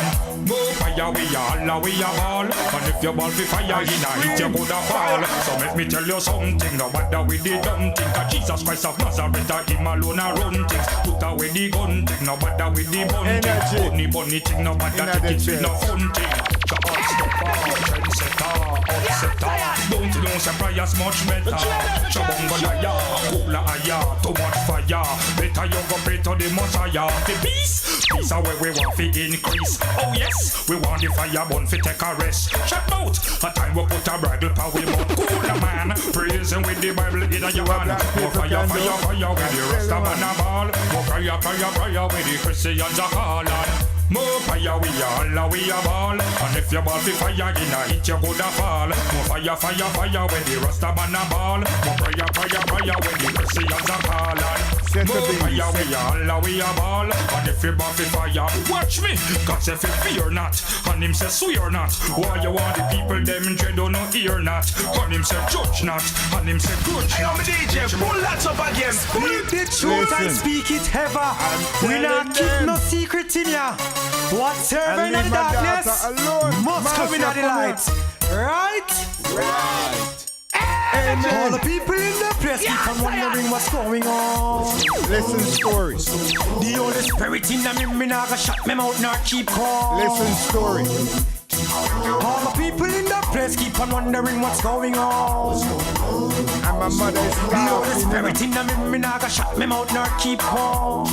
More fire, we a holla, we a ball. And if you ball for fire, in a hit you coulda fall. So let me tell you something, no matter with the dumb thing. Cause Jesus Christ of Nazareth, him alone a run things. Put away the gun thing, no matter with the bun thing. Bunny thing, no matter take it with no fun thing. So all step on, trendsetter, upsetter. Don't say prayers much better. Chabongo liar, cooler higher, too much fire. Better you go pray to the Messiah. The peace are where we want to increase. Oh yes, we want the fire burn fi take a rest. Shut out, a time we put a bridle power we mount. Cooler man, praising with the Bible in your hand. More fire, fire, fire, with the Rasta man a ball. More fire, fire, fire, with the Christians a calling. More fire, we a holla, we a ball. And if you ball fi fire, in a hit you coulda fall. More fire, fire, fire, with the Rasta man a ball. More fire, fire, fire, with the Christians a calling. More fire, we a holla, we a ball. And if you ball fi fire, watch me. Cause if you fear not, and him say swear not. Why you want the people them dread or no hear not? And him say judge not, and him say grudge not. Hey, DJ, pull that up again. Speak the truth and speak it ever. We not keep no secret in ya. What serving in the darkness must come in the light. Right? All the people in the place keep on wondering what's going on. Listen story. The Holy Spirit in me nah go shut me mouth nor keep calm. Listen story. All the people in the place keep on wondering what's going on. And my mother is the Holy Spirit in me nah go shut me mouth nor keep calm.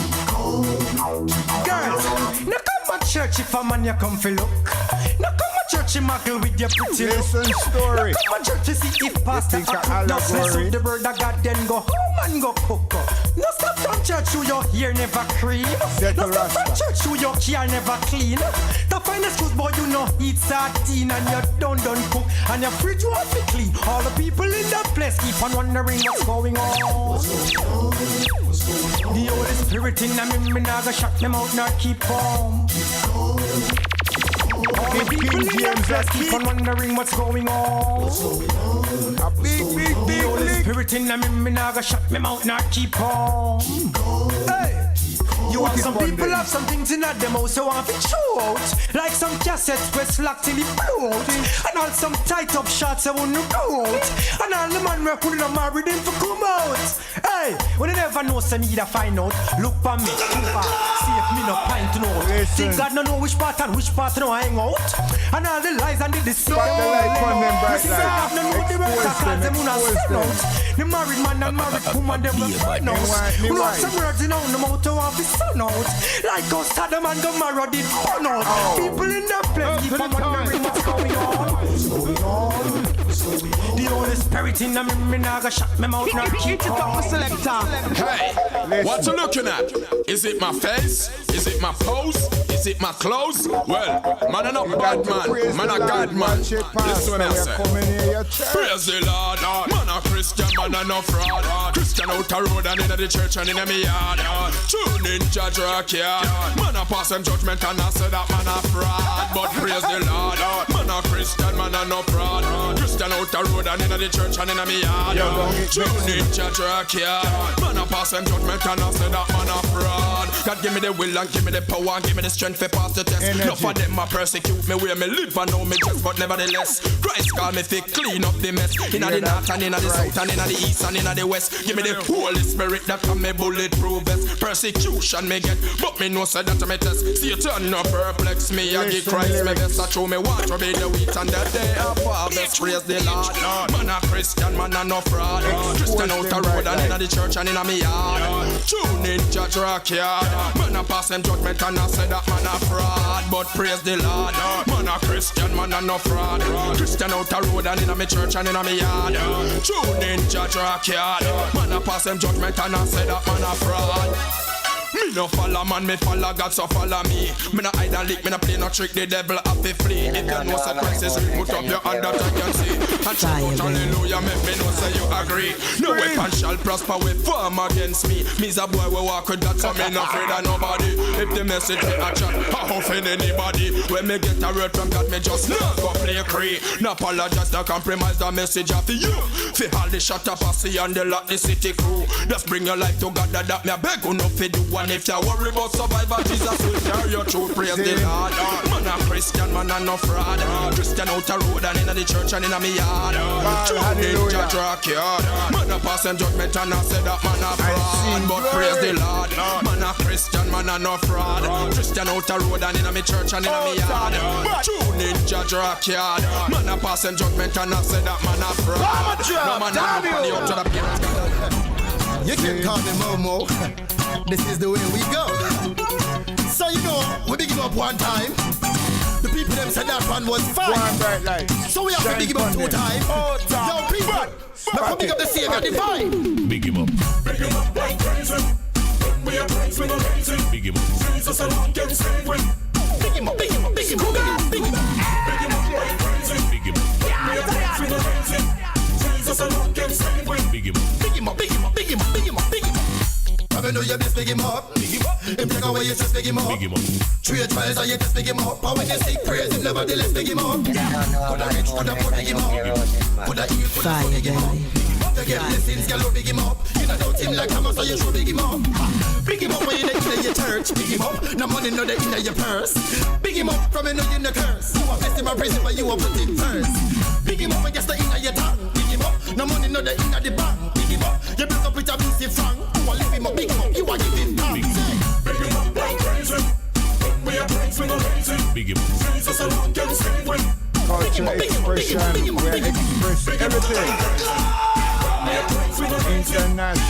Girls, now come to church if a man you come for look. Now come to church and muggle with your pretty look. Listen story. Now come to church to see if pastor a cook does mess up the bird of God then go home and go cook up. No stop from church who your hair never cream. No stop from church who your car never clean. The find excuse boy you know eat sardine and you done cook and your fridge won't be clean. All the people in the place keep on wondering what's going on. The Holy Spirit in me nah go shut them out nor keep calm. All the people in the place keep on wondering what's going on. A big The Holy Spirit in me nah go shut me mouth nor keep calm. Hey. You have some people have some things in that demo so want to show out. Like some cassettes where slack till it blow out. And all some tight up shots I want to go out. And all the man where could not marry them for come out. Hey, when you never know some need to find out. Look for me, see if me no pint to know. Think God no know which part and which part no hang out. And all the lies and the deceit. But the light on them bright light. No know the rest of them who not stand out. The married man and married woman them will find out. Who have some words in on the mouth to have the out. Like us Saddam and Gomorrah did burn out. People in the place keep on wondering what's going on. The Holy Spirit in me nah go shut me mouth nor keep on. Hey, what you looking at? Is it my face? Is it my pose? Is it my clothes? Well, man, I'm not bad man. Man, a God man. This one I say. Praise the Lord. Man, a Christian, man, a no fraud. Christian out the road and in the church and in the yard. Tune in, judge rock yard. Man, a pass them judgment and I say that man a fraud. But praise the Lord. Man, a Christian, man, a no fraud. Christian out the road and in the church and in the yard. Tune in, judge rock yard. Man, a pass them judgment and I say that man a fraud. God give me the will and give me the power and give me the strength to pass the test. Enough of them a persecute me where me live and know me just, but nevertheless Christ call me fi clean up the mess. Inna the north and inna the south and inna the east and inna the west. Give me the Holy Spirit that can me bulletproof vest. Persecution me get, but me know say that me test. Satan no perplex me, I give Christ me best. I show me what to be the wheat and the day of harvest. Praise the Lord. Man a Christian, man a no fraud. Christian out the road and inna the church and inna me yard. Tune in, judge rock yard. Man a pass them judgment and I say that man a fraud. But praise the Lord. Man a Christian, man a no fraud. Christian out the road and inna me church and inna me yard. Tune in, judge rock yard. Man a pass them judgment and I say that man a fraud. Me Me no follow man, me follow God, so follow me. Me no hide and lick, me no play no trick, the devil have to flee. If you know so Christ is real, put up your hand that I can see. And shout out hallelujah, make me know say you agree. No weapon shall prosper with form against me. Me's a boy we walk with that, so me no afraid of nobody. If the message me a chat, I offend anybody. When me get a word from God, me just not go play cree. No apologize, no compromise the message after you. Fi all the shut up, I see and the lot the city crew. Just bring your life to God, that me a beg you no fi do. And if you worry about survival, Jesus will carry your truth. Praise the Lord. Man a Christian, man a no fraud. Christian out the road and in the church and in me yard. True ninja track yard. Man a pass and judgment and I say that man a fraud. But praise the Lord. Man a Christian, man a no fraud. Christian out the road and in me church and in me yard. True ninja track yard. Man a pass and judgment and I say that man a fraud. No man a no funny out to the parents. You can call me Momo. This is the way we go. So you know, we big him up one time. The people them said that one was fine. So we have to big him up 2 times. Yo people, now come big up the Savior divine. Big him up. Big him up like crazy. When we are praised, we go crazy. Big him up. Jesus alone can save when. Big him up, big him up, big him up, big him up. Big him up like crazy. Big him up. When we are praised, we go crazy. Jesus alone can save when. Big him up. Big him up, big him up, big him up, big him up, big him up. I know you best big him up. Big him up. If take away you just big him up. Big him up. 3 trials and you just big him up. But when you seek praise, you nevertheless big him up. Coulda rich, coulda poor, big him up. Coulda heal, coulda poor, big him up. You get blessings, girl, big him up. You don't doubt him like Thomas, so you should big him up. Big him up when you in your church. Big him up. No money, no they in your purse. Big him up from you know you in the curse. You are blessed him and praise him, but you are put it first. Big him up when you stay in your tongue. Big him up. No money, no they in the bank. Big him up. You build up with a abusive frank. You are lift him up, big him up. You are giving thanks. Big him up like crazy. When we are praised, we go crazy. Big him up. Jesus alone can save when. Culture expression, we express everything. International.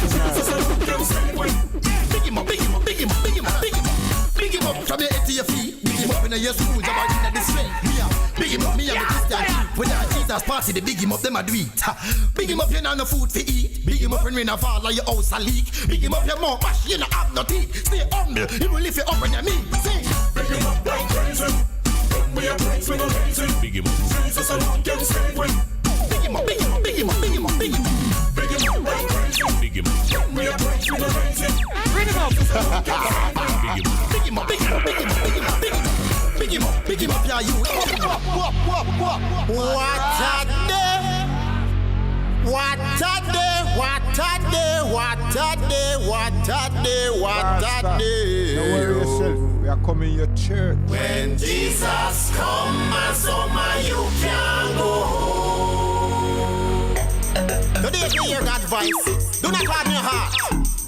Big him up, big him up, big him up, big him up, big him up. Big him up from your head to your feet. Big him up in your school, job out in the street. Big him up, me and the Christian king. When the Jesus party, they big him up, them a do it. Big him up, you know no food to eat. Big him up when rain a fall or your house a leak. Big him up, your mouth mash, you know have no teeth. Stay humble, he will lift you up when you meet. Sing. Big him up like crazy. When we are praised, we go crazy. Big him up. Jesus alone can save when. Big him up, big him up, big him up, big him up, big him up. Big him up like crazy. Big him up. When we are praised, we go crazy. Bring him up. Big him up. Big him up, big him up, big him up, big him up, big him up. Big him up, big him up, yeah, you. What a day. What a day, what a day, what a day, what a day, what a day. Don't worry yourself, we are coming to your church. When Jesus come, my summer, you can go home. Today, you hear God's voice. Do not harden your heart.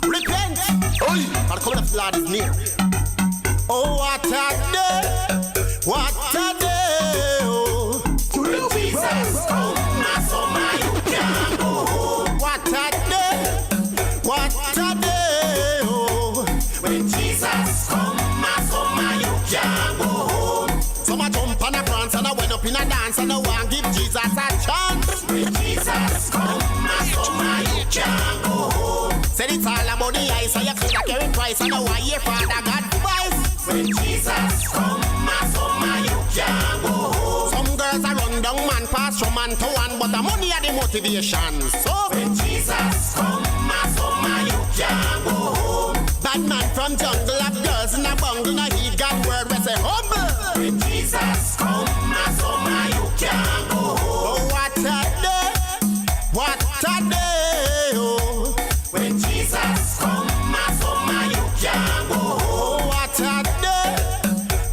Repent. For the coming of the Lord is near. Oh, what a day. What a day. Oh. When Jesus come, my summer, you can go home. What a day. What a day. Oh. When Jesus come, my summer, you can go home. Some a jump and a prance and a went up in a dance and a want give Jesus a chance. When Jesus come, my summer, you can go home. Said it's all about the ice, so you coulda carry price and a why your father got voice. When Jesus come, my summer, you can go home. Some girls a run down man pass from man to one, but the money are the motivation. So when Jesus come, my summer, you can go home. Bad man from jungle of girls in a bungle, now he got word we say humble. When Jesus come, my summer, you can go home. Oh, what a day, what a day, oh. When Jesus come, my summer, you can go home. Oh, what a day,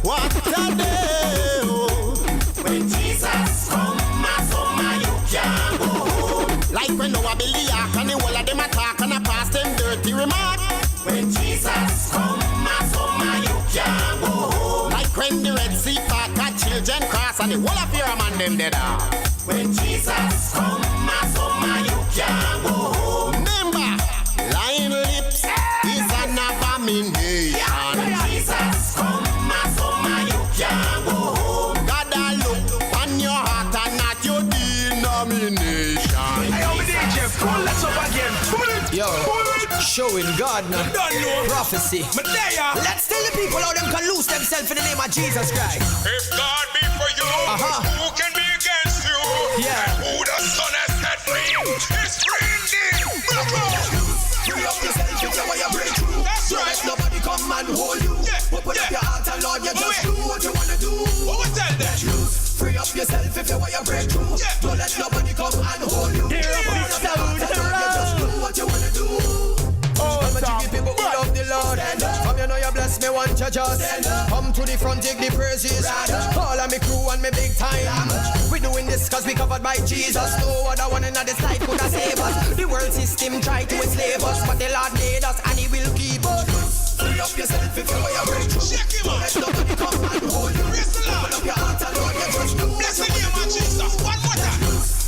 what a day, oh. When Jesus come, my summer, you can go home. Like when Noah Billy Ark and the whole of them attack and I pass them dirty remark. When Jesus come, my summer, you can go home. Like when the Red Sea part got children cross and the whole of your man them dead off. When Jesus come, my summer, you can go home. Remember, lying lips is an abomination. When Jesus come, my summer, you can go home. God a look on your heart and not your denomination. Hey, I'm a DJ. Pull that up again. Pull it. Yo. Pull it. showing God now. Don't know. Prophecy. Medea. Let's tell the people how them can lose themselves in the name of Jesus Christ. If God be for you, who can be against you? Yeah. And who the Son has set free is free indeed. Free up yourself if you want your breakthrough. That's Don't right. let nobody come and hold you. Open up your heart and Lord, you just do what you wanna do. What was that then? Free up yourself if you want your breakthrough. Don't let nobody come and hold you. Open up your heart and Lord, you just do what you wanna do. I'm a jiggy people who love the Lord. Come you know you bless me, want you just come to the front, take the praises. All of me crew and me big time. We doing this cause we covered by Jesus. No other one in this life could have saved us. The world system tried to enslave us, but the Lord made us and He will keep us. Free up yourself if you want your breakthrough. Don't let nobody come and hold you. Open up your heart and Lord, you just do. Bless the name of Jesus. One more time.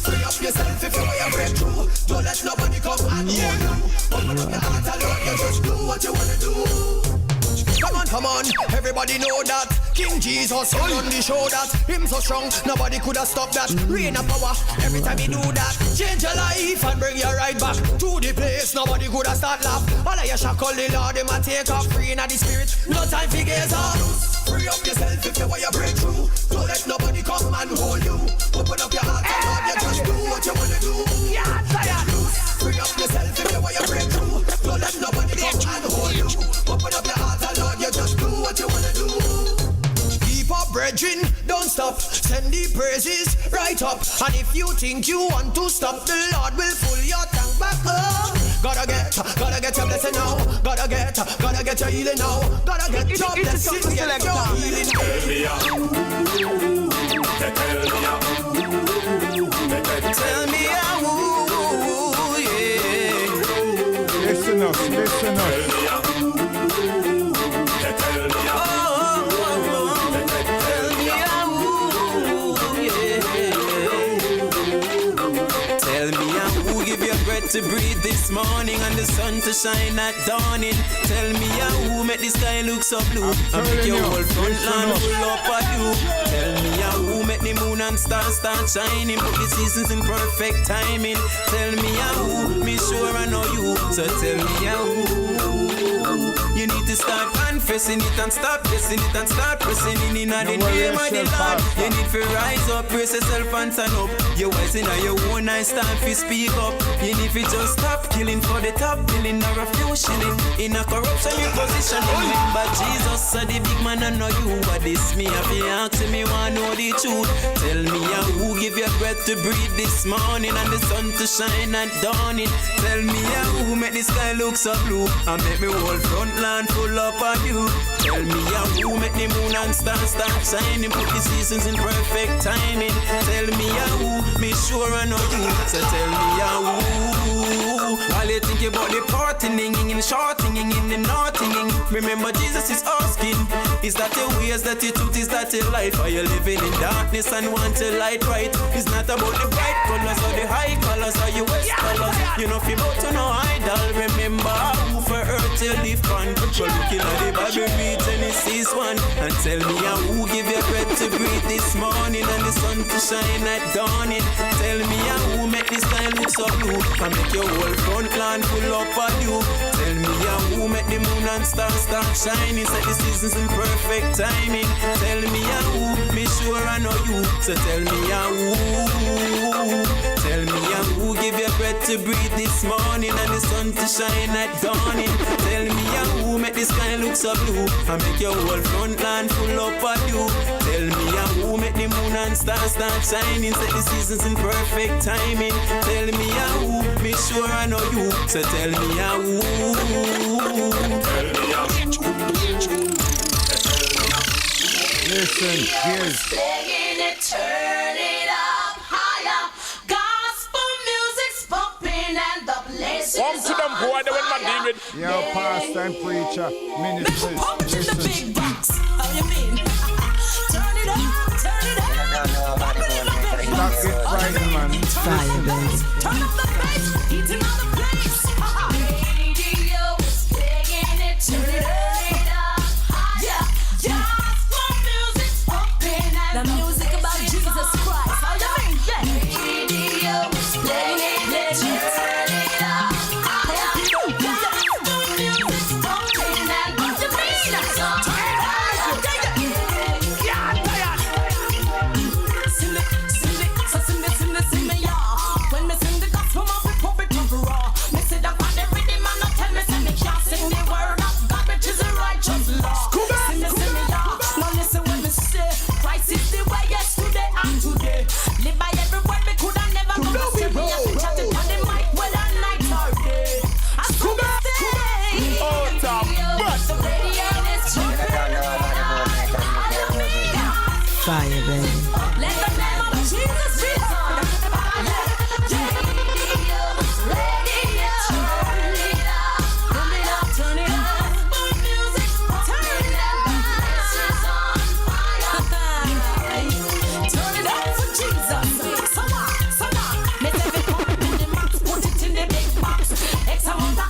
Free up yourself if you want your breakthrough. Don't let nobody come and hold you. Open up your heart and Lord, you just do what you wanna do. Come on, everybody know that King Jesus, he on the show that him so strong, nobody could have stopped that. Reign of power, every time he do that. Change your life and bring you right back to the place, nobody could have start laugh. All of you shackle the Lord, him a take off. Free in the spirit, no time for gaze off. Free up yourself if you want your breakthrough. Don't let nobody come and hold you. Open up your heart and Lord, you just do what you wanna do. Free up yourself if you want your breakthrough. Don't let nobody come and hold you. Open up your heart and Lord, you just do what you wanna do. Keep up, brethren, don't stop. Send the praises right up. And if you think you want to stop, the Lord will pull your tongue back up. Gotta get your blessing now. Gotta get your healing now. Gotta get your blessing, get your healing. Tell me how, yeah. Listen up. To breathe this morning and the sun to shine at dawning. Tell me who make the sky look so blue and make your whole front land full up of you. Tell me who make the moon and stars start shining, put the seasons in perfect timing. Tell me who, me sure I know you. So tell me who. You need to start confessing it and stop guessing it and start pressing in the name of the Lord. You need to rise up, brace yourself and stand up. Your voice in your own eyes, stand to speak up. You need to just stop killing for the top billing or a few shilling. In a corruption you position. Remember Jesus said the big man I know you. But this me if you ask me want know the truth. Tell me who give you breath to breathe this morning and the sun to shine at dawning. Tell me who make the sky look so blue and make me whole front land full up of you. Tell me who make the moon and stars start shining, put the seasons in perfect timing. Tell me who, me sure I know you. So tell me who. While you think about the partying and shorting in the nothing, remember Jesus is asking, is that your ways, that your truth, is that your life? Are you living in darkness and want to light right? It's not about the bright colors or the high colors or your west colors. You know if you about to no idol, remember who for earth you live on. You're looking at the Bible, read Genesis 1 and tell me who give you breath to breathe this morning and the sun to shine at dawning. Tell me who make the sky look so blue and make your whole front land full up of you. Tell me who make the moon and stars start shining, set the seasons in perfect timing. Tell me who, me sure I know you. So tell me who. Tell me who give you breath to breathe this morning and the sun to shine at dawning. Tell me who make the sky look so blue and make your whole front land full up of you. Tell me who make the moon and stars start shining, set the seasons in perfect timing. Tell me who, me sure I know you. So tell me who. Listen, yes. Singing it, turn it up higher. Gospel music's pumping and the place is Come to them boy, they will not deal with. Yo, pastor and preacher, minister. the big box. How you mean? Turn it up, turn it up. Stop get frightened, man. Turn up the bass, eating on the place. Radio is singing it, turn it up higher. Gospel music's pumping and the music about Jesus Christ. How you mean? Radio is playing it, turn it up higher. Fire, baby. Let the name of Jesus be sung. Turn it up. Good music, turn it up. Turn it up for Jesus. Someone. Let every pump in the max, put it in the big box. X amount of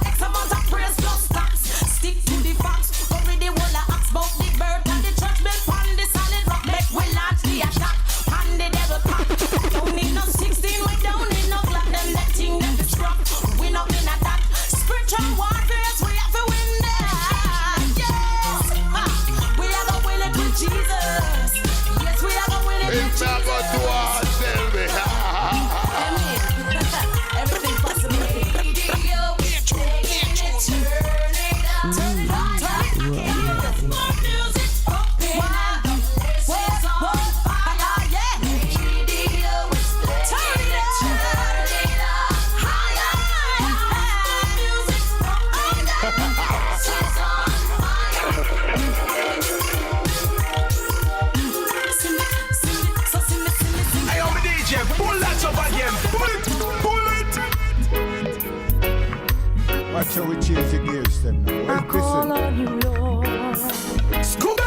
praise plus tax. Stick to the facts. Already wanna ask about the birth and the church built on the solid rock. Make we launch the attack. And the devil pack. Don't need no 16, we don't need no black. Them that thing that is rough. We not in attack. Spiritual warfare, we have to win that. Yes, we are gonna win it with Jesus. Yes, we are gonna win it with Jesus. Everything possible. Turn it up. More music, pumping out. Where's on fire? Yeah. Turn it up. Higher. Music, pumping out. Hey, I'm a DJ. Pull that up again. Pull it. Watch how we change the gears them now. Well, listen. on you, Lord. Scuba.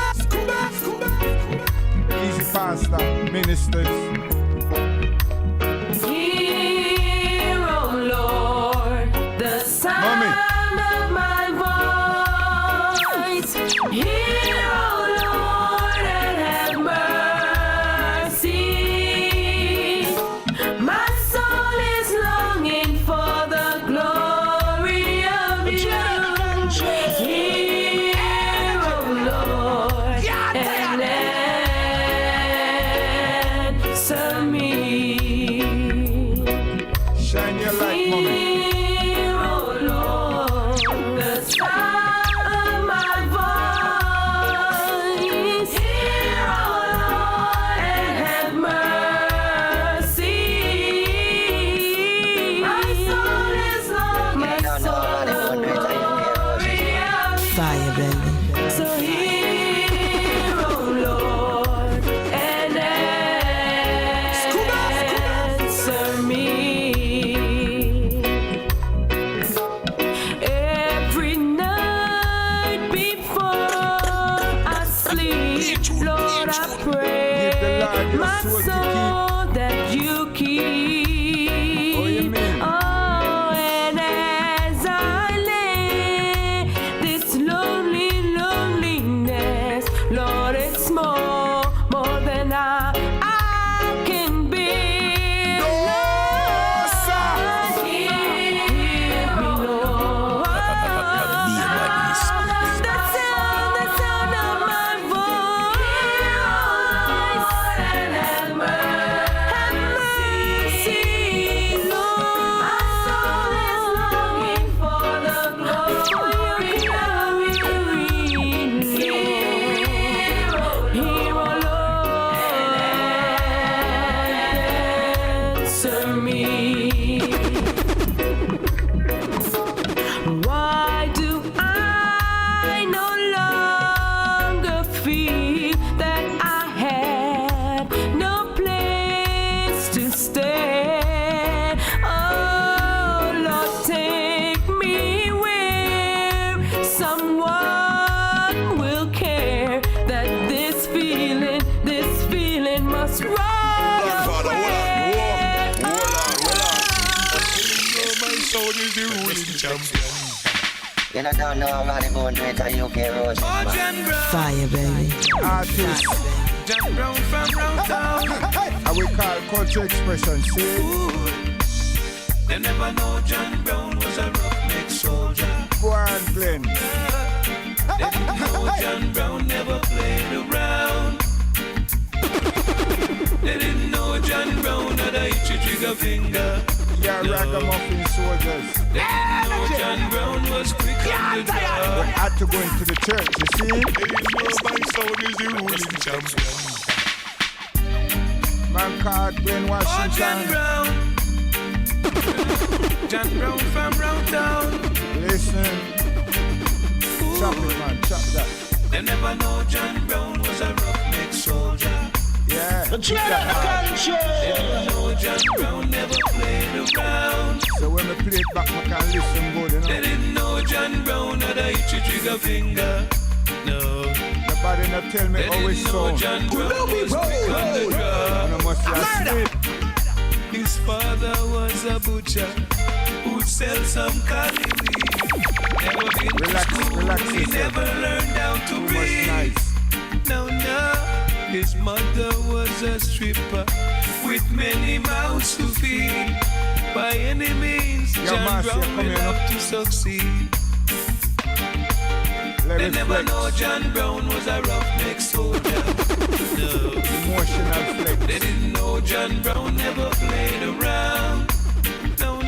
Easy pastor, ministers. Hear, oh Lord, the sound of my voice. Hear, oh Lord, and have mercy. My soul is longing for the glory of you. Hear, oh Lord, and answer me. Shine your light, mommy. Hear, oh Lord, the sound of my voice. Hear, oh Lord, and have mercy. My soul is longing for the glory of you. Fire, baby. So hear, oh Lord, and answer me. Every night before I sleep, Lord, I Give the pray Lord your my soul to soul that you keep. Oh, you mean? Oh, and as I lay this lonely loneliness, Lord, it's more than I can bear. Lord, hear me, Lord. The sound of my voice, and have mercy, Lord. My soul is longing for the glory of you. Hear, oh Lord, answer me. Why do I no longer feel that I have no place to stay? Oh Lord, take me where someone will care that this feeling must run away. My soul is the ruling champion. You know, don't know how to go and do it at UK Rose. Fire, baby. Artists. John Brown from round town. And we call culture expression. See? They never know John Brown was a roughneck soldier. Go on, Glenn. They didn't know John Brown never played around. They didn't know John Brown had a itchy trigger finger. Yeah, ragamuffin soldiers. They didn't know John Brown was quick on the We draw. had to go into the church, you see? They didn't know my soul is the ruling champion. Man called Glenn Oh, John Washington. Brown. John Brown from round town. Listen. Chop it, man. Chop that. They never know John Brown was a roughneck soldier. Yeah, know John Brown never played around. So when we play it back, we can listen good, you know. They didn't know John Brown had a itchy trigger finger. No. Nobody not tell me how it's so. John Brown was quick on the draw. His father was a butcher who'd sell some cali weed. Never been to school, he never learned how to read. No, his mother was a stripper with many mouths to feed. By any means, John Brown will have to succeed. They never know John Brown was a roughneck soldier. No. Emotional flex. They didn't know John Brown never played around. No.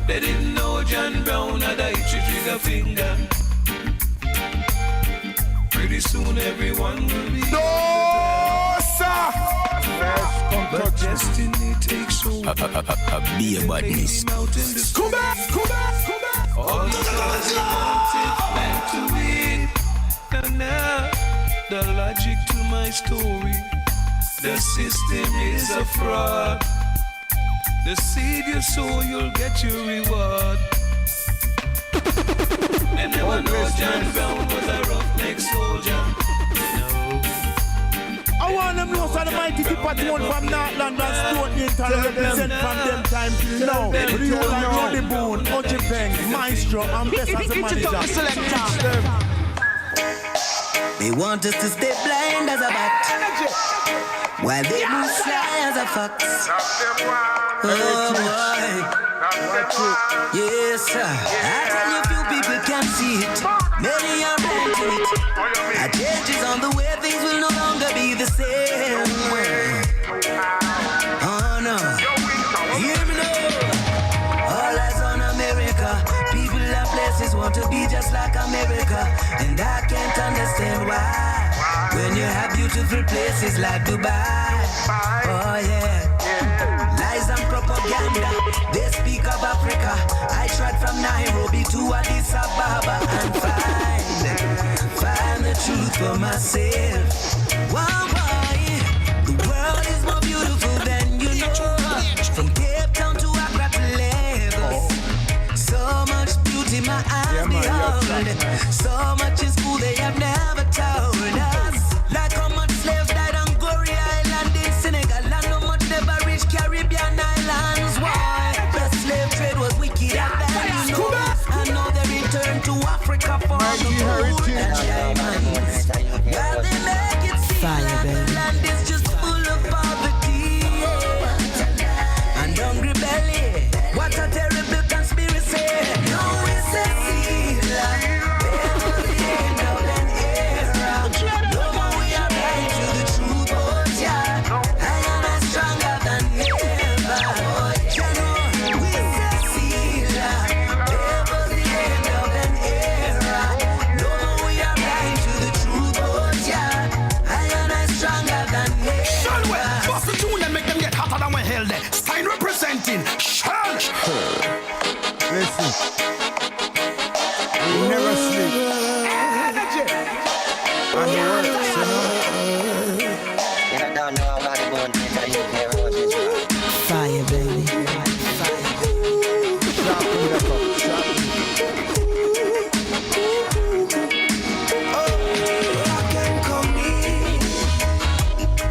They didn't know John Brown had a itchy trigger finger. Pretty soon everyone will be. No, sir. But destiny takes over. Be a badness. Come back. All because he wanted man to win. Now, the logic to my story. The system is a fraud. The seed you sow, you'll get your reward. They never know John Brown was a roughneck soldier. I want them know so the mighty department from Northland and Stone to represent from them time till now. Rio like Roddy Boone, Ochi Peng, Maestro, and Best as a manager. They want us to stay blind as a bat, while they move sly as a fox. Oh boy. Yes, sir. I tell you, few people can see it. Many are blind to it. A change is on the way, things will no longer be the same. Oh no. Hear me now. All eyes on America. People and places want to be just like America. And I can't understand why. When you have beautiful places like Dubai. Oh yeah. Lies and propaganda, they speak of Africa. I tried from Nairobi to Addis Ababa and find the truth for myself. Wow, boy, the world is more beautiful than you know. From Cape Town to Accra to Lagos, so much beauty my eyes behold. So much is cool they have never told us. Like how much slaves died on Gorée Island in Senegal, and how much never reached Caribbean islands. Why? The slave trade was wicked and bad, you know. I know they returned to Africa for the gold and diamonds. Well, they make it seem like the land is just full of poverty and hungry belly. What a terrible conspiracy. No, it's a seal. It was the end of an era. No more we are right to the truth, but yeah, I am stronger than ever. You know, it's a seal. It was the end of an era. No more we are right to the truth, but yeah, I am stronger than ever. Bust the tune and make them get hotter than we held there. Stein representing Sean. Listen. We never sleep. And the works, you know. You don't know how Roddy Boone did that. You can't run this road. Fire, baby. Sharpen that up. Sharpen. Rock and come in.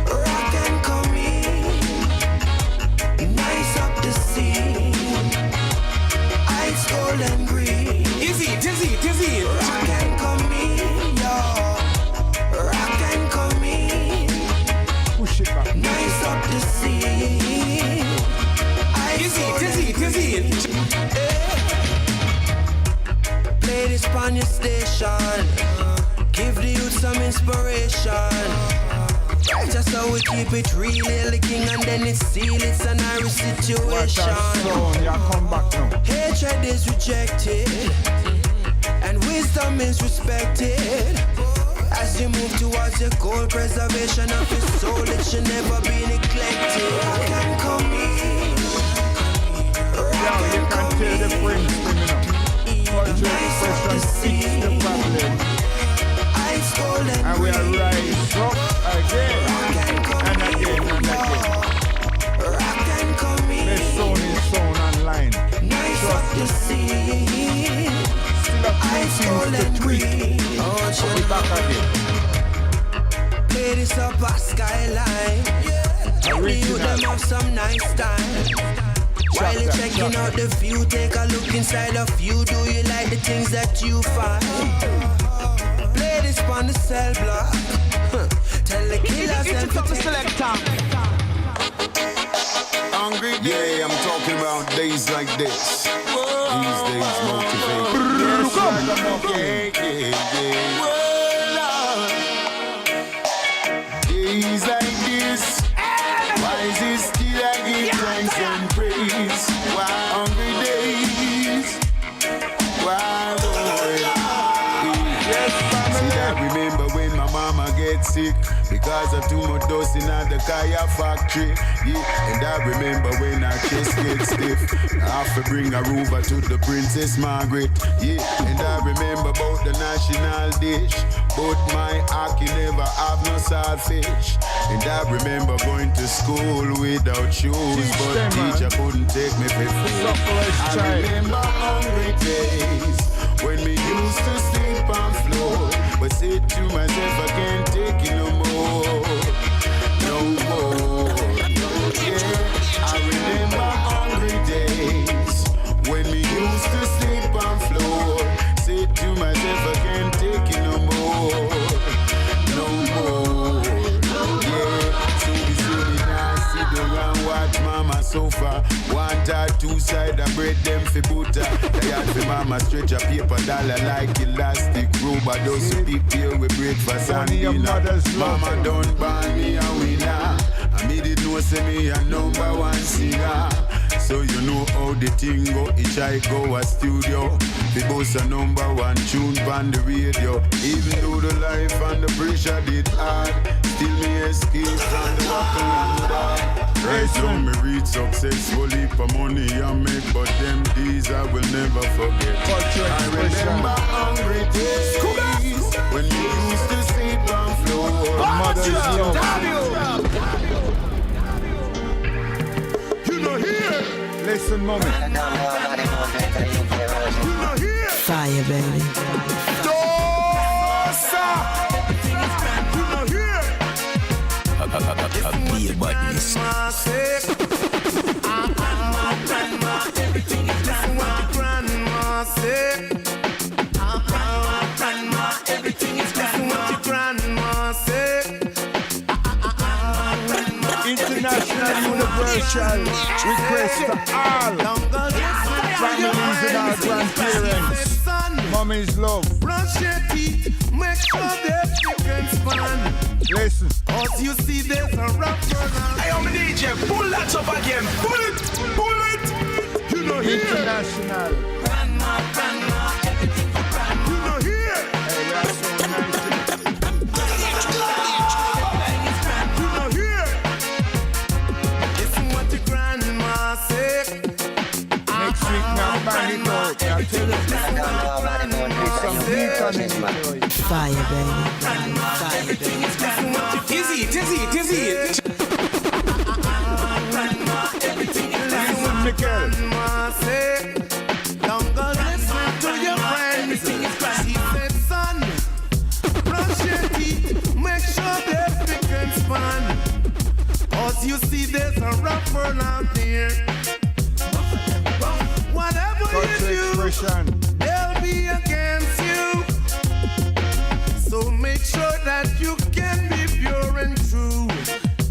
Rock and come in. Nice up the scene. Ice cold and green. Is it? Rock and come in, yo. Rock and come in. Push it back. Nice up the scene. Ice cold and green. Play this on your station. Give the youth some inspiration. Just how we keep it real, the king, and then it's seal. It's an Irish What situation. a song. Yeah, come back now. Hatred is rejected, and wisdom is respected. As you move towards your goal, preservation of your soul, it should never be neglected. Rock and come in. Yeah, you can tell the French coming up. Culture expression fix the problem. Ice cold and And we are rise up again. And them have some nice time. While you're checking out the view, take a look inside of you. Do you like the things that you find? Play this on the cell block. Tell the killers them to selector. Hungry day, I'm talking about days like this. These days motivate. Days like this, why is it still I give thanks and praise? Why hungry days? Why Lord? See, I remember when my mama get sick because of too much dust in the Kaya factory. Yeah, and I remember when her chest get stiff, I have to bring her over to the Princess Margaret. Yeah, and I remember about the national dish, but my hockey never have no saltfish. And I remember going to school without shoes, but teacher couldn't take me for food. I remember hungry days when me used to sleep on floor, but said to myself I can't take it no more, no more. Yeah, I remember hungry days when me used to sleep on floor, said to myself I can't take it no more, no more. Yeah, so we see me now sit around watch mama sofa. One or two side of bread them fi butter. They had fi mama stretch a paper dollar like elastic rubber. Those who prepare with breakfast and dinner. Mama don't buy me a winner. I me did know say me a number one singer. So you know how the thing go. Each I go a studio. The boss a number one tune on the radio. Even though the life and the pressure did hard, still me escape from the buckle and die. Right now me reach successfully for money I make, but them days I will never forget. I remember hungry days when we used to sleep on floor. Mother's love. You know here. Listen, mommy. You know here. Fire, baby. Dosa. You know here. Be a badness. Grandma, everything is listen what the grandma say. Grandma, everything is listen what the grandma say. International Universal request to all families and our grandparents. Mommy's love. Brush your teeth, make sure they're thick and span. Listen. Cause you see there's a rough run. Hey, I'm a DJ, pull that up again. Pull it. You know here. International. Grandma, everything for grandma. You know here. Hey, that's so nice. You know here. Listen what the grandma say. Next week now, bang it out. I'll tell you. There's some heat on it. Fire, baby. Fire, baby. Is it? Listen, Michael. Say, don't go listen to your friends. He said, son, brush your teeth, make sure they're thick and span. Cause you see there's a rough world out there. Whatever you do, they'll be against you. So make sure that you can be pure and true.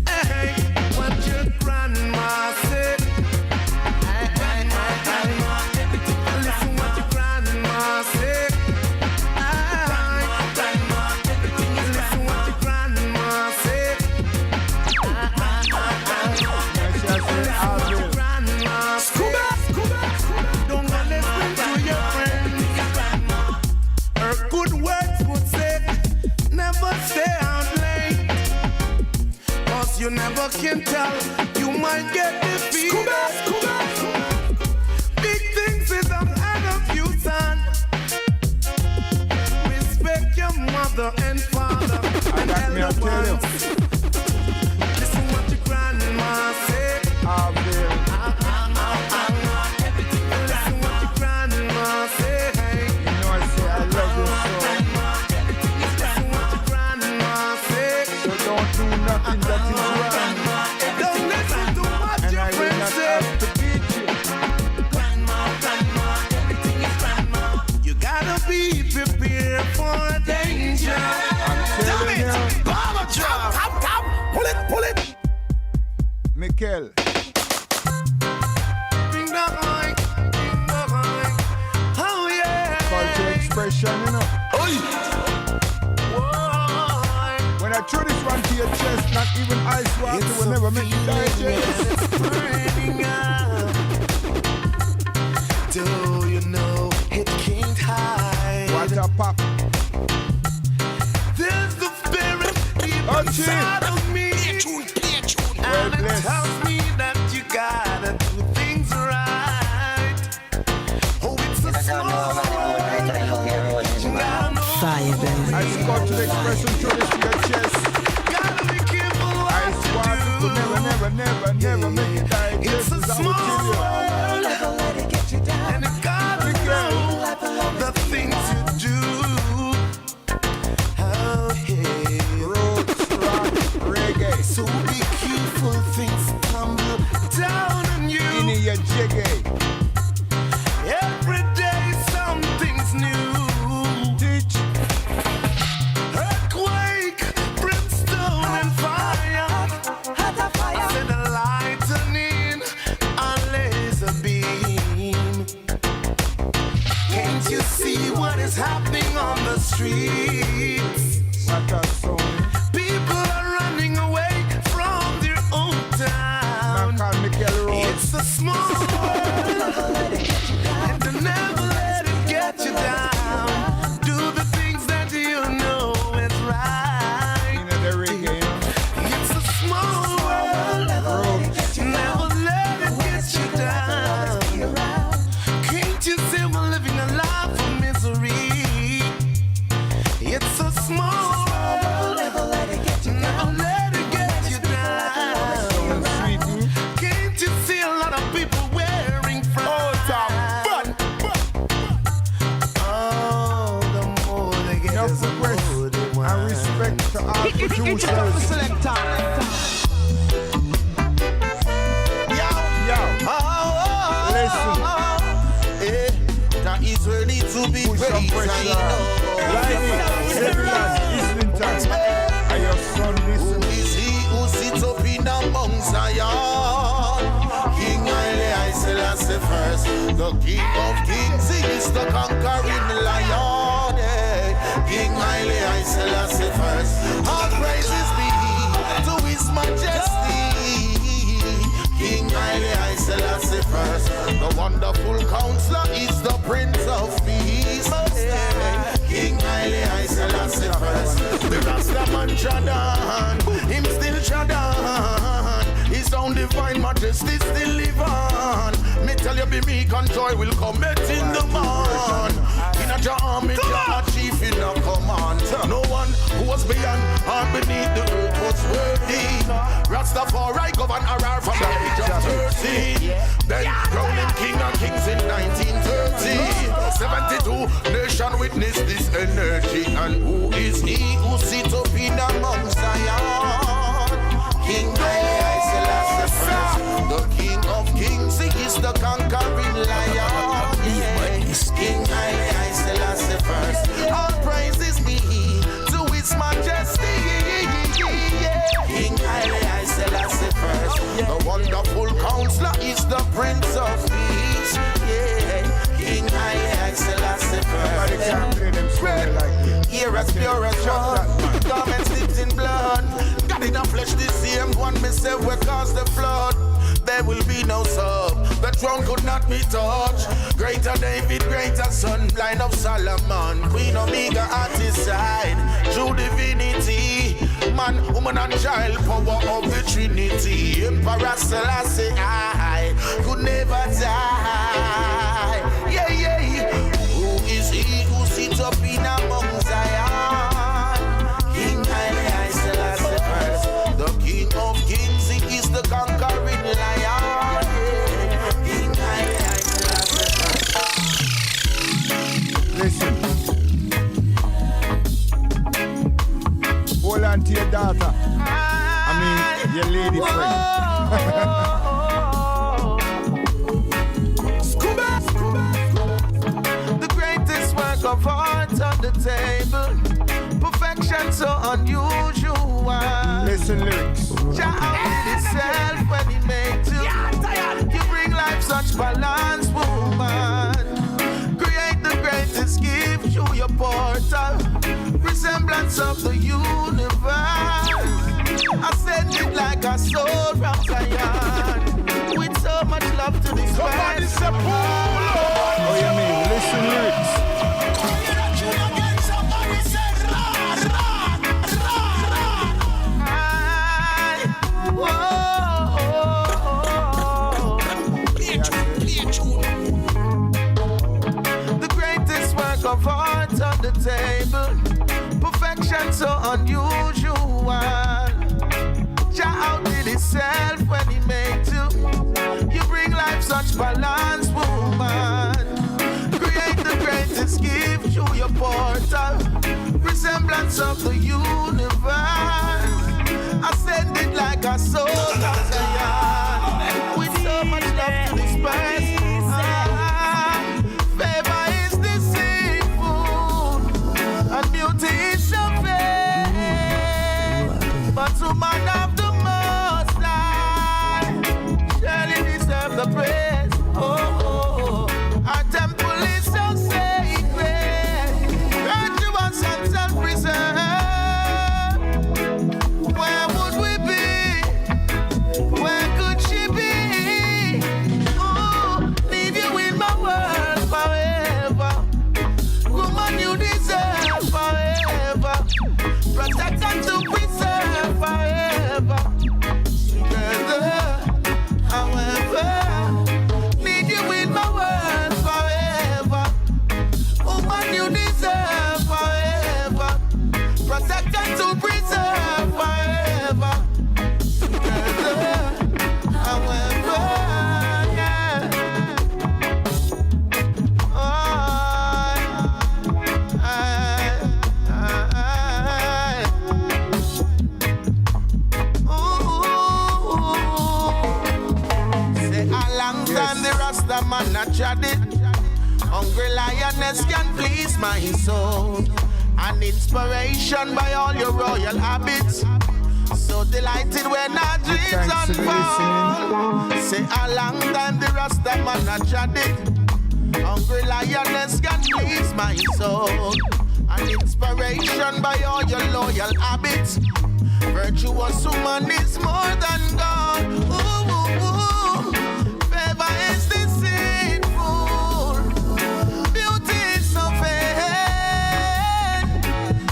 Hey, what your grandma said. Listen what your grandma said. Listen what your grandma said. Don't go listen to your friends. Her good words would say, never stay out late. Cause you never can tell, you might get defeated. Big things is ahead of you, son. Respect your mother and father and elder ones. Listen what your grandma said. Listen what your grandma said. You know I say I love you so. Listen what your grandma said. So don't do nothing that is wrong. Don't listen to Mikel. Oh yeah. Culture expression, you know. When I throw this one to your chest, not even ice water will never make you digest. Do you know it can't hide? What a pop. There's the spirit deep inside of me. And it tells me that you gotta do things right. Oh, it's a small Fire, baby. I score to the expression through this to your chest. Gotta be careful what Ice water will never make you digest. It's a small world. Never let it get you down. And you gotta know the things you do. Oh, yeah. Roots, rock, reggae. So be careful, things tumble down on you. In your jiggy. Every day something's new. Teach. Earthquake, brimstone and fire. I said a lightning, a laser beam. Can't you see what is happening on the streets? What a song. People are running away from their own town. It's a small world, and to never let it get you down. Do the things that you know is right. It's a small world, never let it get you down. Can't you see we're living a life of misery? It's a small world, never let it get you down. Can't you see a lot of people wearing frowns? Oh, the more they get, the more they want. And respect to our producers. Listen. Now Israel needs to be Put some praised. pressure. Listening time. And your son listen. Who is he who sits up in Mount Zion? King Haile Selassie first, the King of Kings, he is the conquering lion. King Haile Selassie first, all praises be to His Majesty. King Haile Selassie first, the wonderful counselor is the Prince of Peace. King Haile Selassie first, the Rastaman Jordan, him still Jordan. His own divine majesty still live on. Me tell you, be meek and joy will come in the morn. In a army, a chief in a command. No one who was beyond or beneath the earth was worthy. Rastafari govern Harar from the age of 30. Then crowning king and kings in 1930. 72 nation witness this energy. And who is he who sits up in Mount Zion? King Haile Selassie first, the King of Kings, he is the conquering lion. King Haile Selassie first, all praises be to His Majesty. King Haile Selassie first, the wonderful counselor is the Prince of Peace. King Haile Selassie first, here as pure as joy, garments dipped in blood. God in the flesh, the same one me say we cause the flood. There will be no sub, the throne could not be touched. Greater David, greater son, blind of Solomon, Queen Omega at his side, true divinity, man, woman and child, power of the Trinity. Emperor Selassie, I could never die. Yeah, yeah. Who is he who sits up in Mount Zion? King Haile Selassie first, the King of Kings, he is the conquering lion. King Haile Selassie first. Listen. Hold on to your daughter. I mean, your lady friend. The greatest work of art on the table, perfection so unusual. Listen lyrics. Jah did himself when he made resemblance of the universe. I send it like a soul from Zion, with so much love to this Somebody say, pull up. Oh, you mean, listen lyrics. The greatest work of art on the table, perfection so unusual. Jah outdid himself when he made you. You bring life such balance, woman. Create the greatest gift through your portal, resemblance of the universe. Ascended like a soul of Zion, with so much love to disperse. Favor is deceitful, and beauty is so fair. But woman of the Most High, surely deserve the praise. Oh, our temple is so sacred, virtuous and self-preserved. Where would we be? Where could she be? Oh, need you in my world forever. Woman, you deserve forever. Protect and to preserve forever. Together, however, need you in my world forever. Woman, you deserve forever. Protect and to preserve forever. Together, however, yeah. Say a long time the Rasta man a tried it. Hungry lioness can please my soul. An inspiration by all your royal habits. So delighted when our dreams Thanks for unfold. Say a long time the Rasta man a tried it. Hungry lioness can please my soul. An inspiration by all your loyal habits. Virtuous woman is more than God. Ooh, ooh, ooh. Favor is deceitful. Beauty is so fair.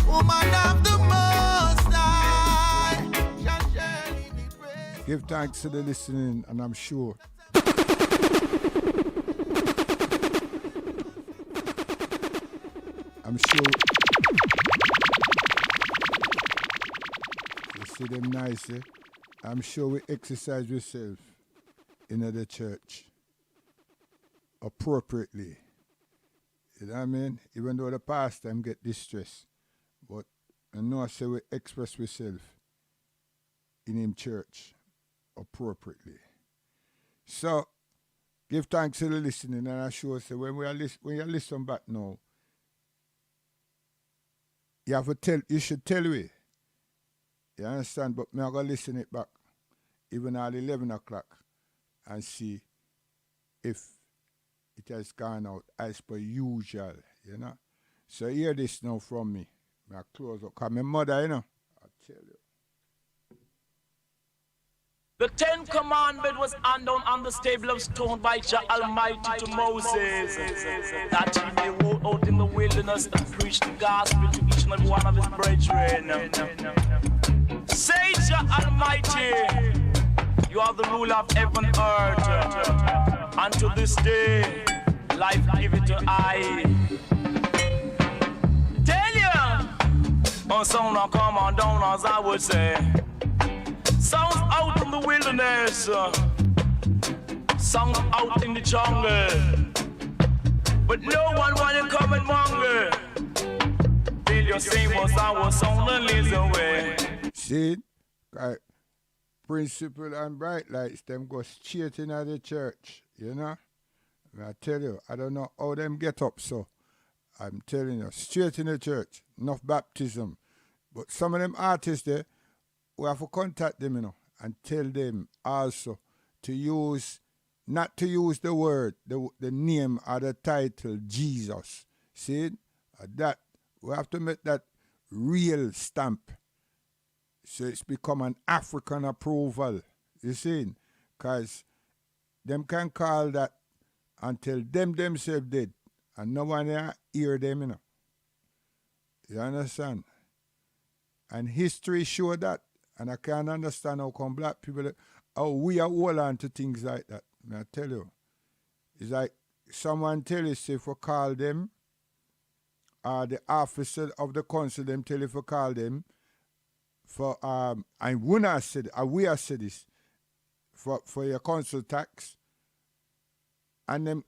Woman of the Most High shall surely be praised. Give thanks to the listening, and I'm sure. I'm sure. You see them nice, eh? I'm sure we exercise yourself in the church appropriately. You know what I mean? Even though the past time get distressed. But I know I say we express ourselves in him church appropriately. So give thanks to the listening, and I sure say when you listen back now, you should tell me. You understand? But me I go listen it back even at 11 o'clock and see if it has gone out as per usual, you know. So hear this now from me. I close up. Cause my mother, you know, I tell you. The 10 Commandment was handed down on the stable of stone by Jah Almighty to Moses, that he may walk out in the wilderness and preach the gospel to each and every one of his brethren. Say, Jah Almighty, you are the ruler of heaven and earth, and to this day, life give it to I. Tell you, on sound now come on down, as I would say. Sounds out in the wilderness, sounds out in the jungle, but no one wanna come and mongrel. Feel your same was our sound and lays away. See, principle and bright lights, them go straight in the church, you know. I tell you, I don't know how them get up, so I'm telling you, straight in the church, enough baptism. But some of them artists there, we have to contact them, you know, and tell them also to use, not to use the word, the name or the title Jesus. See, that we have to make that real stamp. So it's become an African approval. You see? Because them can call that until them themselves dead. And no one hear them, you know. You understand? And history show that. And I can't understand how come black people, how we are hold on to things like that. And I tell you, it's like someone tell you, say, if we call them, the officer of the council, them tell you if we call them, for, and we have said this, for your council tax, and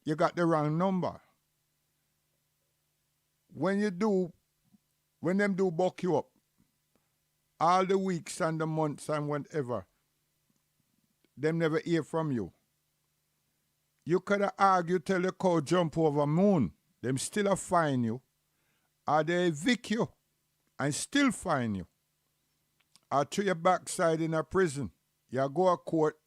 you got the wrong number. When them do buck you up, all the weeks and the months and whatever, them never hear from you. You could have argued till the cow jump over moon. Them still a fine you. Or they evict you and still fine you. Or throw your backside in a prison. You go to court,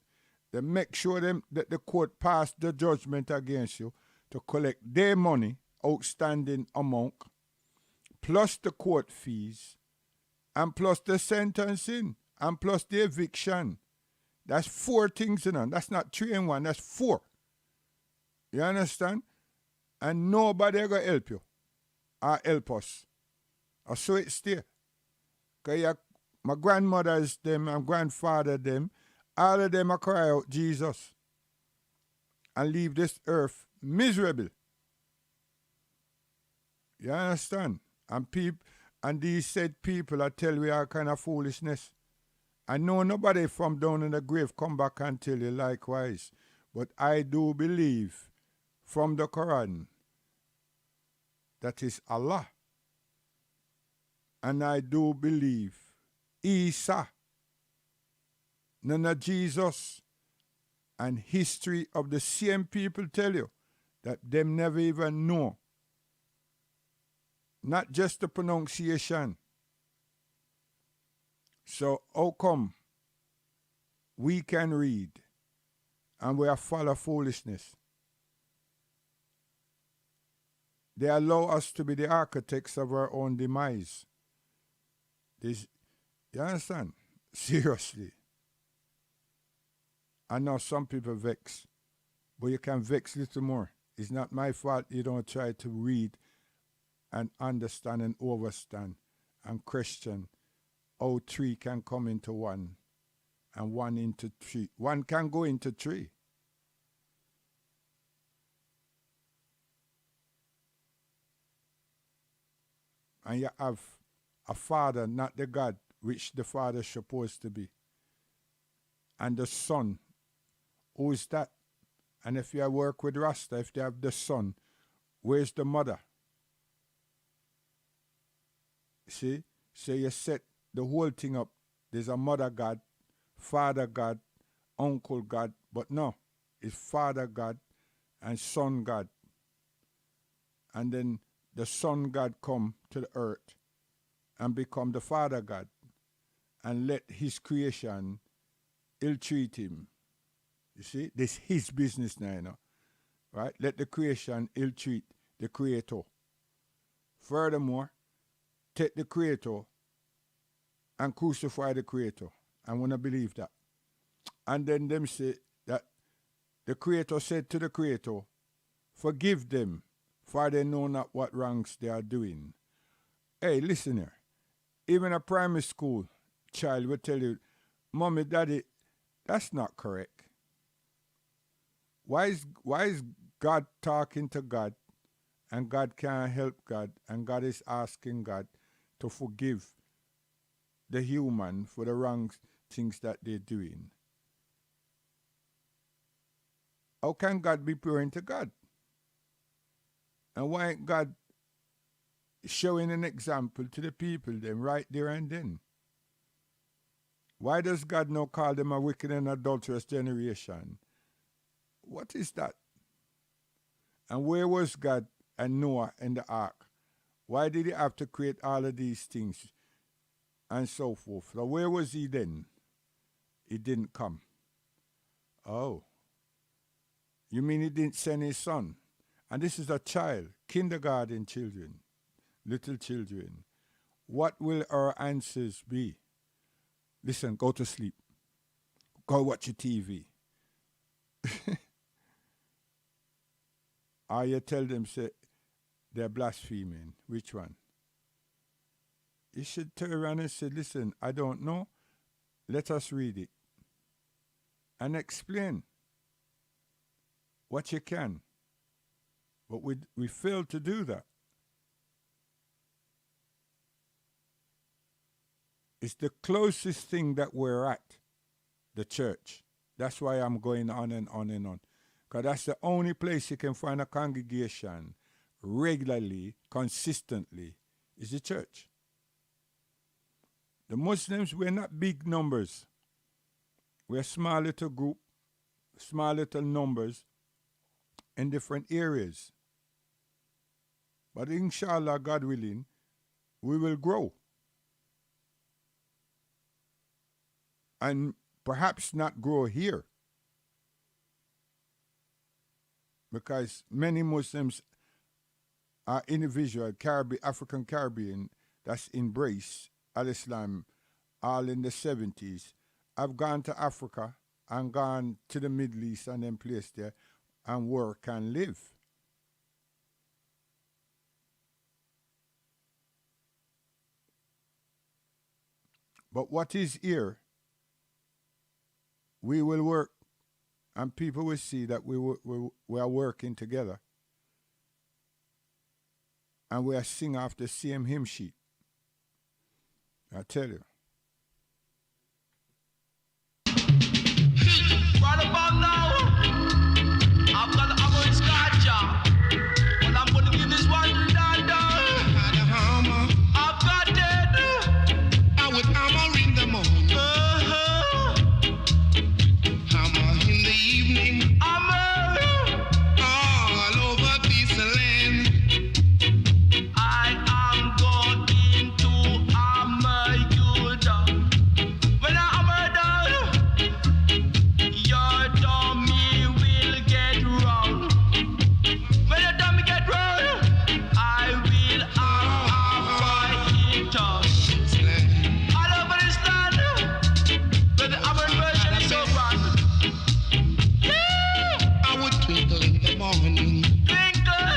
they make sure that the court pass the judgment against you to collect their money, outstanding amount, plus the court fees, and plus the sentencing, and plus the eviction. That's 4 things, you know. That's not 3 in 1, that's 4. You understand? And nobody gonna help you or help us. Or so it's there. Because my grandmothers, them, and grandfather, them, all of them are cry out Jesus and leave this earth miserable. You understand? And these said people I tell we are kind of foolishness. I know nobody from down in the grave come back and tell you likewise. But I do believe from the Quran that is Allah. And I do believe Isa, none of Jesus, and history of the same people tell you that them never even know. Not just the pronunciation. So how come we can read and we are full of foolishness? They allow us to be the architects of our own demise. You understand? Seriously. I know some people vex, but you can vex little more. It's not my fault you don't try to read and understand and overstand and question how 3 can come into 1 and 1 into 3. 1 can go into 3. And you have a father, not the God, which the father is supposed to be. And the son, who is that? And if you work with Rasta, if they have the son, where's the mother? See? So you set the whole thing up. There's a mother God, father God, uncle God, but no, it's father God and son God. And then the son God come to the earth and become the father God and let his creation ill-treat him. You see, this his business now, you know, right? Let the creation ill-treat the creator. Furthermore, take the creator and crucify the creator. I want to believe that. And then them say that the creator said to the creator, forgive them, for they know not what wrongs they are doing. Hey, listen here. Even a primary school child will tell you, Mommy, Daddy, that's not correct. Why is God talking to God and God can't help God and God is asking God to forgive the human for the wrong things that they're doing? How can God be praying to God? And why ain't God showing an example to the people then right there and then? Why does God now call them a wicked and adulterous generation? What is that? And where was God and Noah in the ark? Why did he have to create all of these things and so forth? So where was he then? He didn't come. Oh. You mean he didn't send his son? And this is a child, kindergarten children, little children, what will our answers be? Listen, go to sleep. Go watch your TV. Or you tell them, say, they're blaspheming. Which one? You should turn around and say, listen, I don't know. Let us read it. And explain what you can. But we fail to do that. It's the closest thing that we're at, the church. That's why I'm going on and on and on. Because that's the only place you can find a congregation regularly, consistently, is the church. The Muslims, we're not big numbers. We're a small little group, small little numbers in different areas. But inshallah, God willing, we will grow. And perhaps not grow here. Because many Muslims are individual, African Caribbean, that's embraced Al-Islam all in the 70s. I've gone to Africa and gone to the Middle East and then placed there and work and live. But what is here, we will work and people will see that we are working together. And we are singing off the same hymn sheet. I tell you. Right about now, I've got the hammer and scotch, but I'm gonna give this one to Dada. I've got it. I would hammer in the morning, hammer in the evening, hammer all over this land. I am going to hammer you down. When I hammer down, your dummy will get wrong. When your dummy get wrong, I will hammer it up. All over this land, but the American version is so grand. I would twinkle in the morning. Twinkle,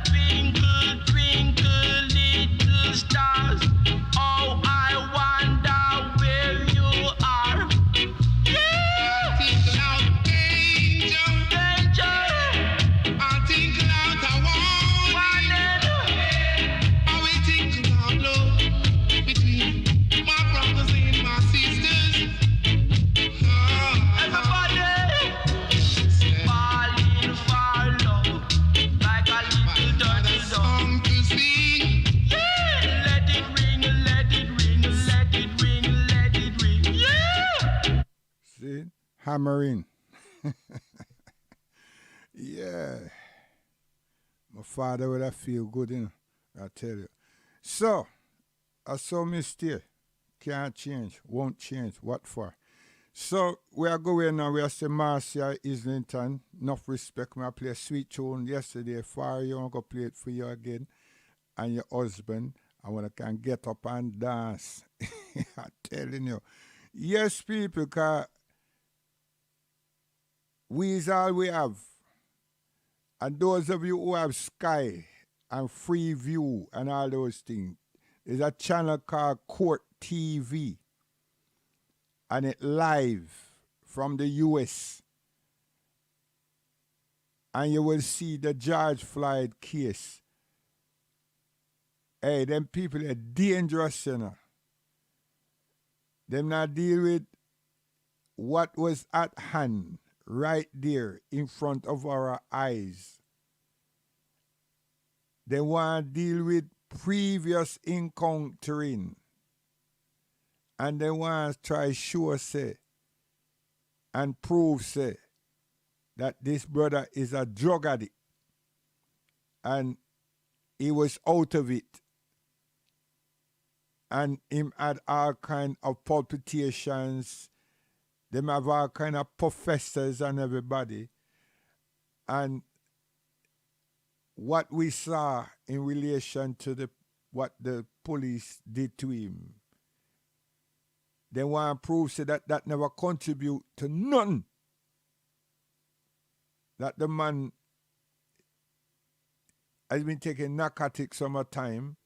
twinkle, twinkle, little stars. Oh, I wonder where you are. I tinkle out danger, danger. I tinkle out a warning. I will tinkle out love between my brothers and my sisters. Everybody falling for love like a little dirty song to sing. Yeah, let it ring, let it ring, let it ring, let it ring. Yeah. See? Hammering. Yeah. My father would have feel good, you know. I tell you. So, I saw mistake. Can't change. Won't change. What for? So, we are going now. We are saying Marcia Islington. Enough respect. I play a sweet tune yesterday for you. I'm going to play it for you again. And your husband. And when I can get up and dance. I'm telling you. Yes, people, because we is all we have. And those of you who have Sky and Free View and all those things, there's a channel called Court TV. And it live from the US. And you will see the George Floyd case. Hey, them people are dangerous, you know. Them not deal with what was at hand right there in front of our eyes. They want to deal with previous encountering. And they want to try show say and prove say that this brother is a drug addict. And he was out of it. And him had all kind of palpitations. Them have all kind of professors and everybody. And what we saw in relation to the what the police did to him. They want to prove say that never contribute to nothing. That the man has been taking narcotics some time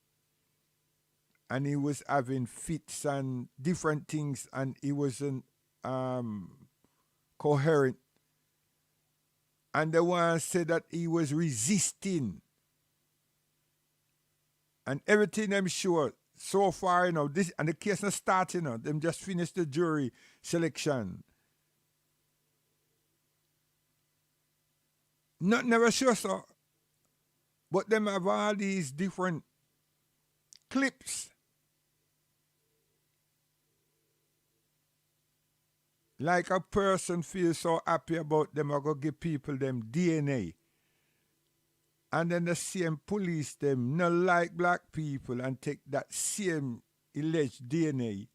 and he was having fits and different things and he wasn't coherent. And they want to say that he was resisting. And everything I'm sure so far, this and the case not starting, them just finished the jury selection. Not never sure so. But them have all these different clips. Like a person feels so happy about them, I go give people them DNA. And then the same police them not like black people and take that same alleged DNA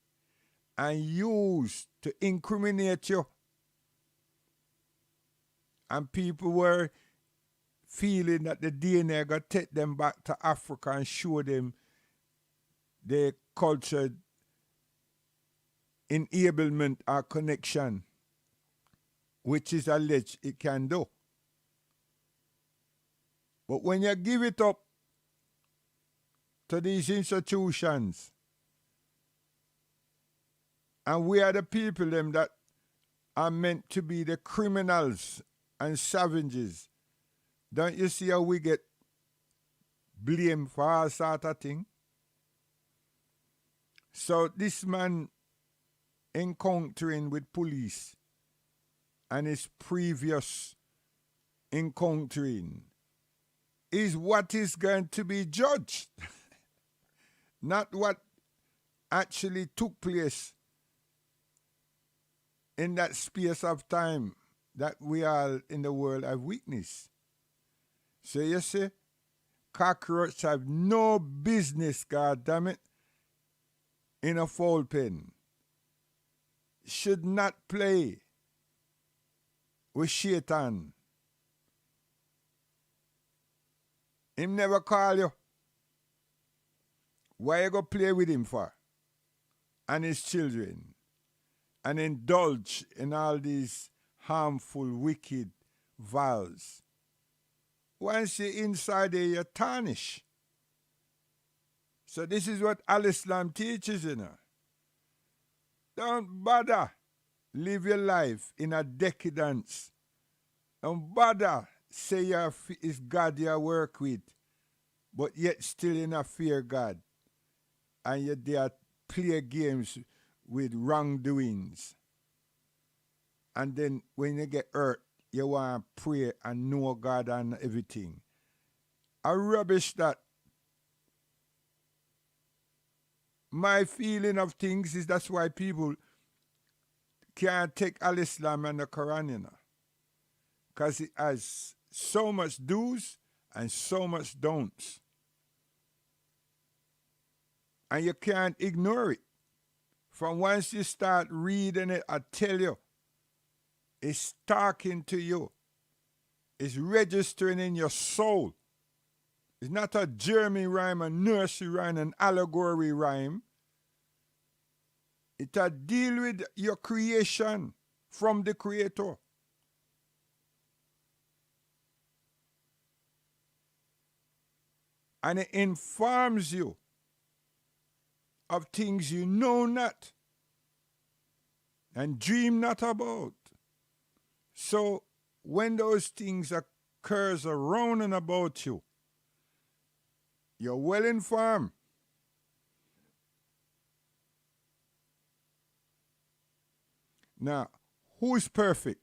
and use to incriminate you. And people were feeling that the DNA got to take them back to Africa and show them their culture enablement or connection, which is alleged it can do. But when you give it up to these institutions, and we are the people them that are meant to be the criminals and savages, don't you see how we get blamed for all sort of thing? So this man encountering with police and his previous encountering is what is going to be judged, not what actually took place in that space of time that we all in the world have witnessed. So you see, cockroaches have no business, God damn it, in a foul pen. Should not play with Shaitan. Him never call you. Why you go play with him for? And his children. And indulge in all these harmful, wicked vows. Once you're inside there, you're tarnished. So this is what Al-Islam teaches, Don't bother live your life in a decadence. Don't bother say it's God you work with, but yet still in a fear God. And yet they are play games with wrongdoings. And then when you get hurt, you want to pray and know God and everything. I rubbish that. My feeling of things is that's why people can't take Al-Islam and the Quran, because it has so much do's and so much don'ts. And you can't ignore it. From once you start reading it, I tell you, it's talking to you. It's registering in your soul. It's not a Jeremy rhyme, a nursery rhyme, an allegory rhyme. It a deal with your creation from the Creator. And it informs you of things you know not and dream not about. So when those things occurs around and about you, you're well informed. Now, who is perfect?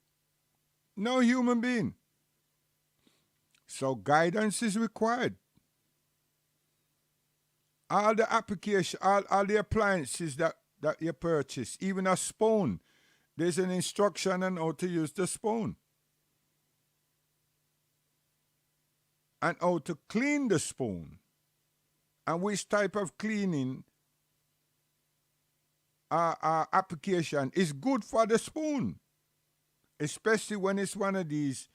No human being. So guidance is required. All the application, all the appliances that you purchase, even a spoon, there's an instruction on how to use the spoon. And how to clean the spoon. And which type of cleaning application is good for the spoon. Especially when it's one of these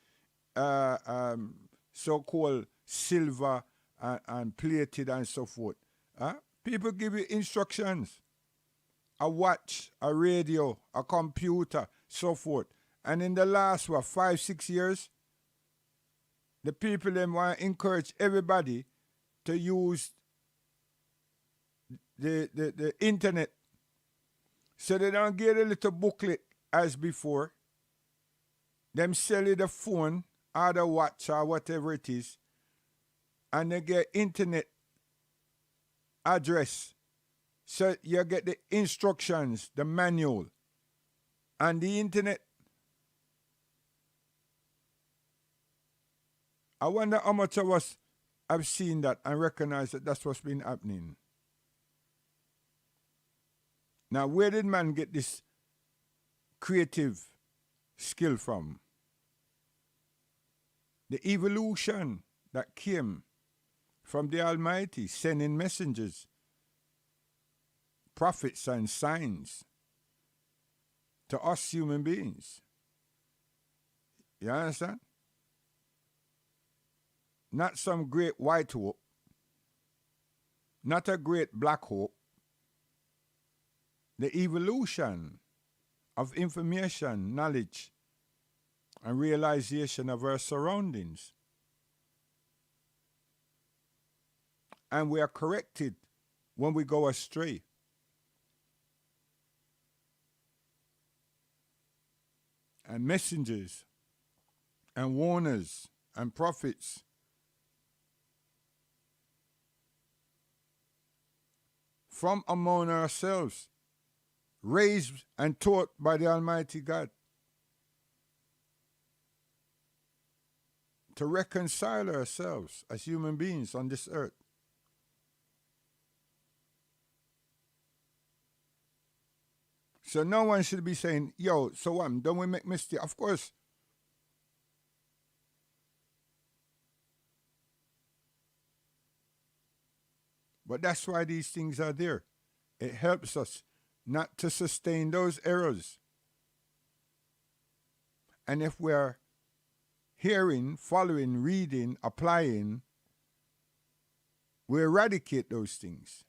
so-called silver and plated and so forth. Huh? People give you instructions. A watch, a radio, a computer, so forth. And in the last, 5, 6 years, the people them want to encourage everybody to use the internet. So they don't get a little booklet as before. Them sell you the phone or the watch or whatever it is, and they get internet address. So you get the instructions, the manual, and the internet. I wonder how much of us have seen that and recognize that that's what's been happening. Now, where did man get this creative skill from? The evolution that came from the Almighty, sending messengers, prophets and signs to us human beings. You understand? Not some great white hope, not a great black hope. The evolution of information, knowledge, and realization of our surroundings. And we are corrected when we go astray. And messengers and warners and prophets from among ourselves, raised and taught by the Almighty God, to reconcile ourselves as human beings on this earth. So no one should be saying, yo, so what, don't we make mistakes? Of course. But that's why these things are there. It helps us not to sustain those errors. And if we're hearing, following, reading, applying, we eradicate those things.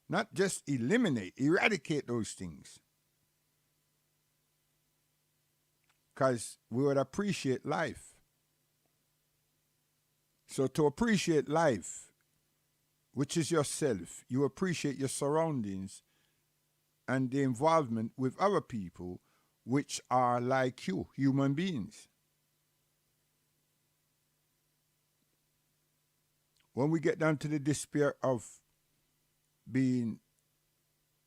Not just eliminate, eradicate those things. Because we would appreciate life. So to appreciate life, which is yourself, you appreciate your surroundings and the involvement with other people which are like you, human beings. When we get down to the despair of being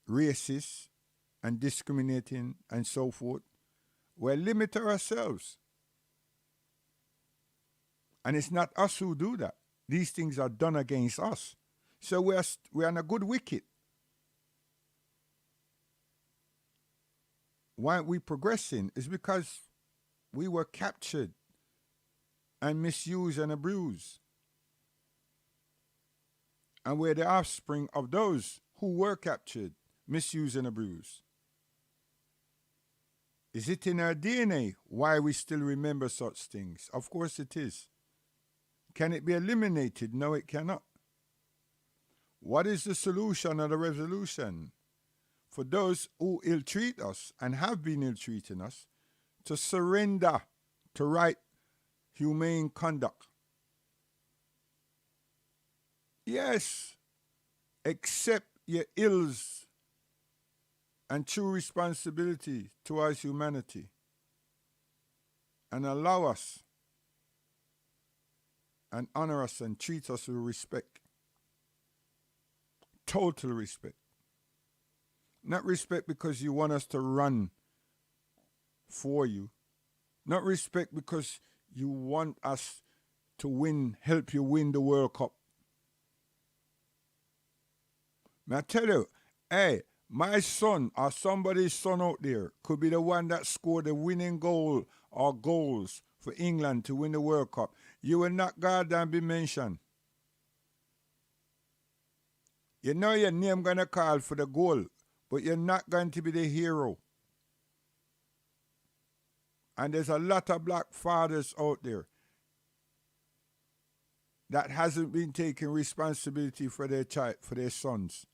racist and discriminating and so forth, we limit ourselves. And it's not us who do that. These things are done against us. So we're on a good wicket. Why aren't we progressing? It's because we were captured and misused and abused. And we're the offspring of those who were captured, misused, and abused. Is it in our DNA why we still remember such things? Of course it is. Can it be eliminated? No, it cannot. What is the solution or the resolution for those who ill-treat us and have been ill-treating us to surrender to right, humane conduct? Yes, accept your ills and true responsibility towards humanity and allow us and honor us and treat us with respect. Total respect. Not respect because you want us to run for you. Not respect because you want us to win, help you win the World Cup. May I tell you, hey, my son or somebody's son out there could be the one that scored the winning goal or goals for England to win the World Cup. You will not goddamn be mentioned. You know your name going to call for the goal, but you're not going to be the hero. And there's a lot of black fathers out there that hasn't been taking responsibility for their child, for their sons.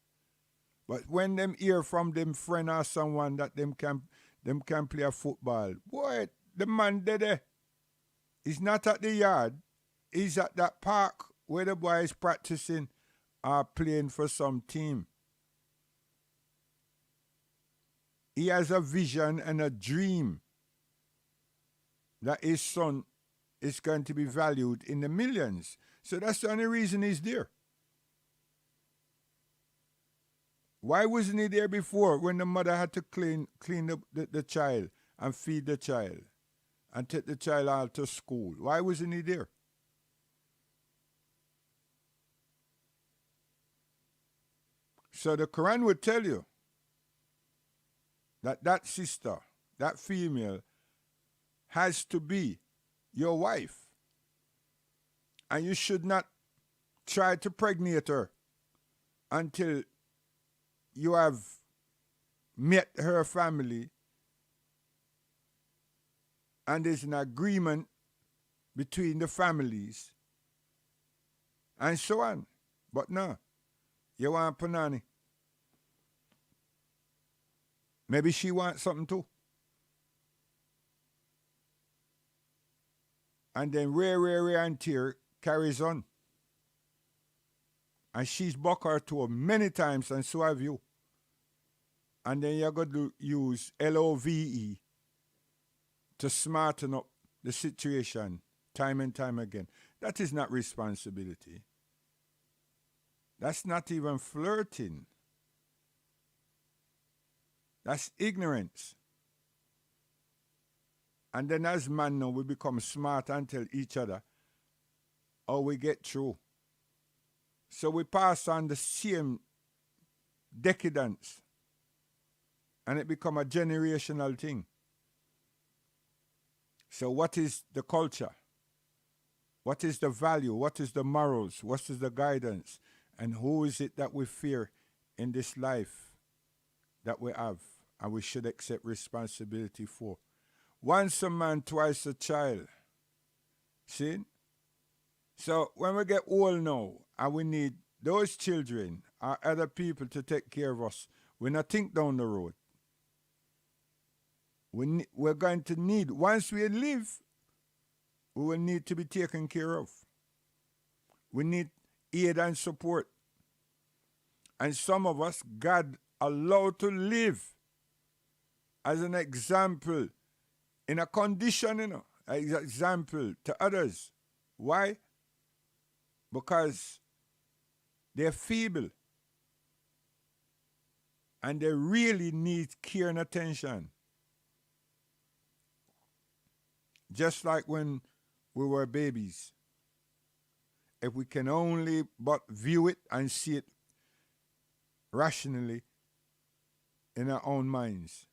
But when them hear from them friend or someone that them can play a football, boy, the man there, he's not at the yard, he's at that park where the boy is practicing or playing for some team. He has a vision and a dream that his son is going to be valued in the millions. So that's the only reason he's there. Why wasn't he there before when the mother had to clean the child and feed the child and take the child out to school? Why wasn't he there? So the Quran would tell you that that sister, that female, has to be your wife. And you should not try to pregnate her until you have met her family and there's an agreement between the families and so on. But no, you want Panani. Maybe she wants something too. And then Ray and Tear carries on. And she's bucked her to her many times, and so have you. And then you're going to use LOVE to smarten up the situation time and time again. That is not responsibility. That's not even flirting. That's ignorance. And then as man now, we become smart and tell each other how we get through. So we pass on the same decadence. And it become a generational thing. So what is the culture? What is the value? What is the morals? What is the guidance? And who is it that we fear in this life that we have and we should accept responsibility for? Once a man, twice a child. See? So when we get old now and we need those children or other people to take care of us, we not think down the road. We're going to need, once we live, we will need to be taken care of. We need aid and support. And some of us, God allowed to live as an example, in a condition, an example to others. Why? Because they're feeble. And they really need care and attention. Just like when we were babies. If we can only but view it and see it rationally in our own minds.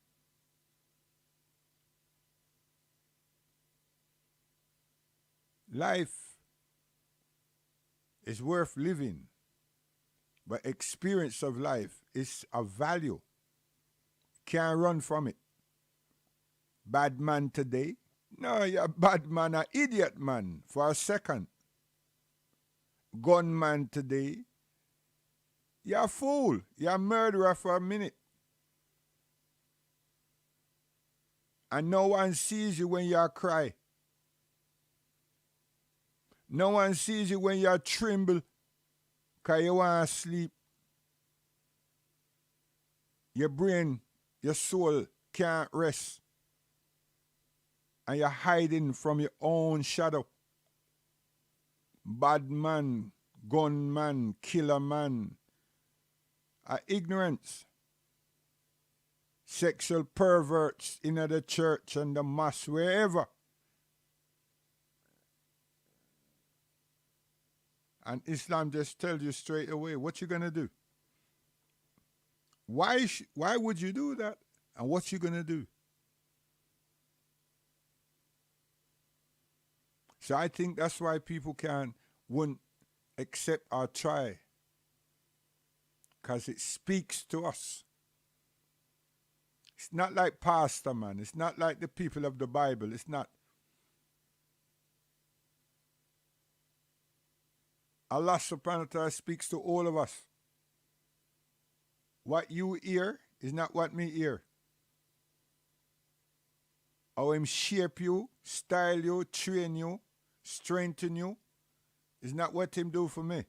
Life is worth living, but experience of life is of value. Can't run from it. Bad man today? No, you're a bad man, an idiot man for a second. Gunman today? You're a fool. You're a murderer for a minute. And no one sees you when you cry. No one sees you when you tremble because you want to sleep. Your brain, your soul can't rest. And you're hiding from your own shadow. Bad man, gunman, killer man. Ignorance. Sexual perverts in the church and the mosque, wherever. And Islam just tells you straight away what you're going to do. Why would you do that? And what you going to do? So I think that's why people wouldn't accept or try. Because it speaks to us. It's not like pastor, man. It's not like the people of the Bible. It's not. Allah subhanahu wa ta'ala speaks to all of us. What you hear is not what me hear. How him shape you, style you, train you, strengthen you is not what him do for me.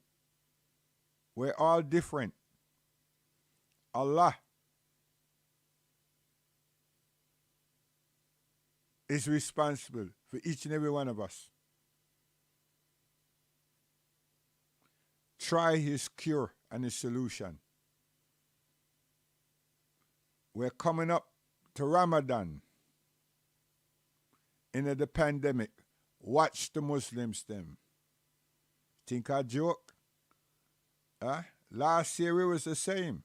We're all different. Allah is responsible for each and every one of us. Try his cure and his solution. We're coming up to Ramadan. In the pandemic, watch the Muslims them. Think I joke? Huh? Last year it was the same.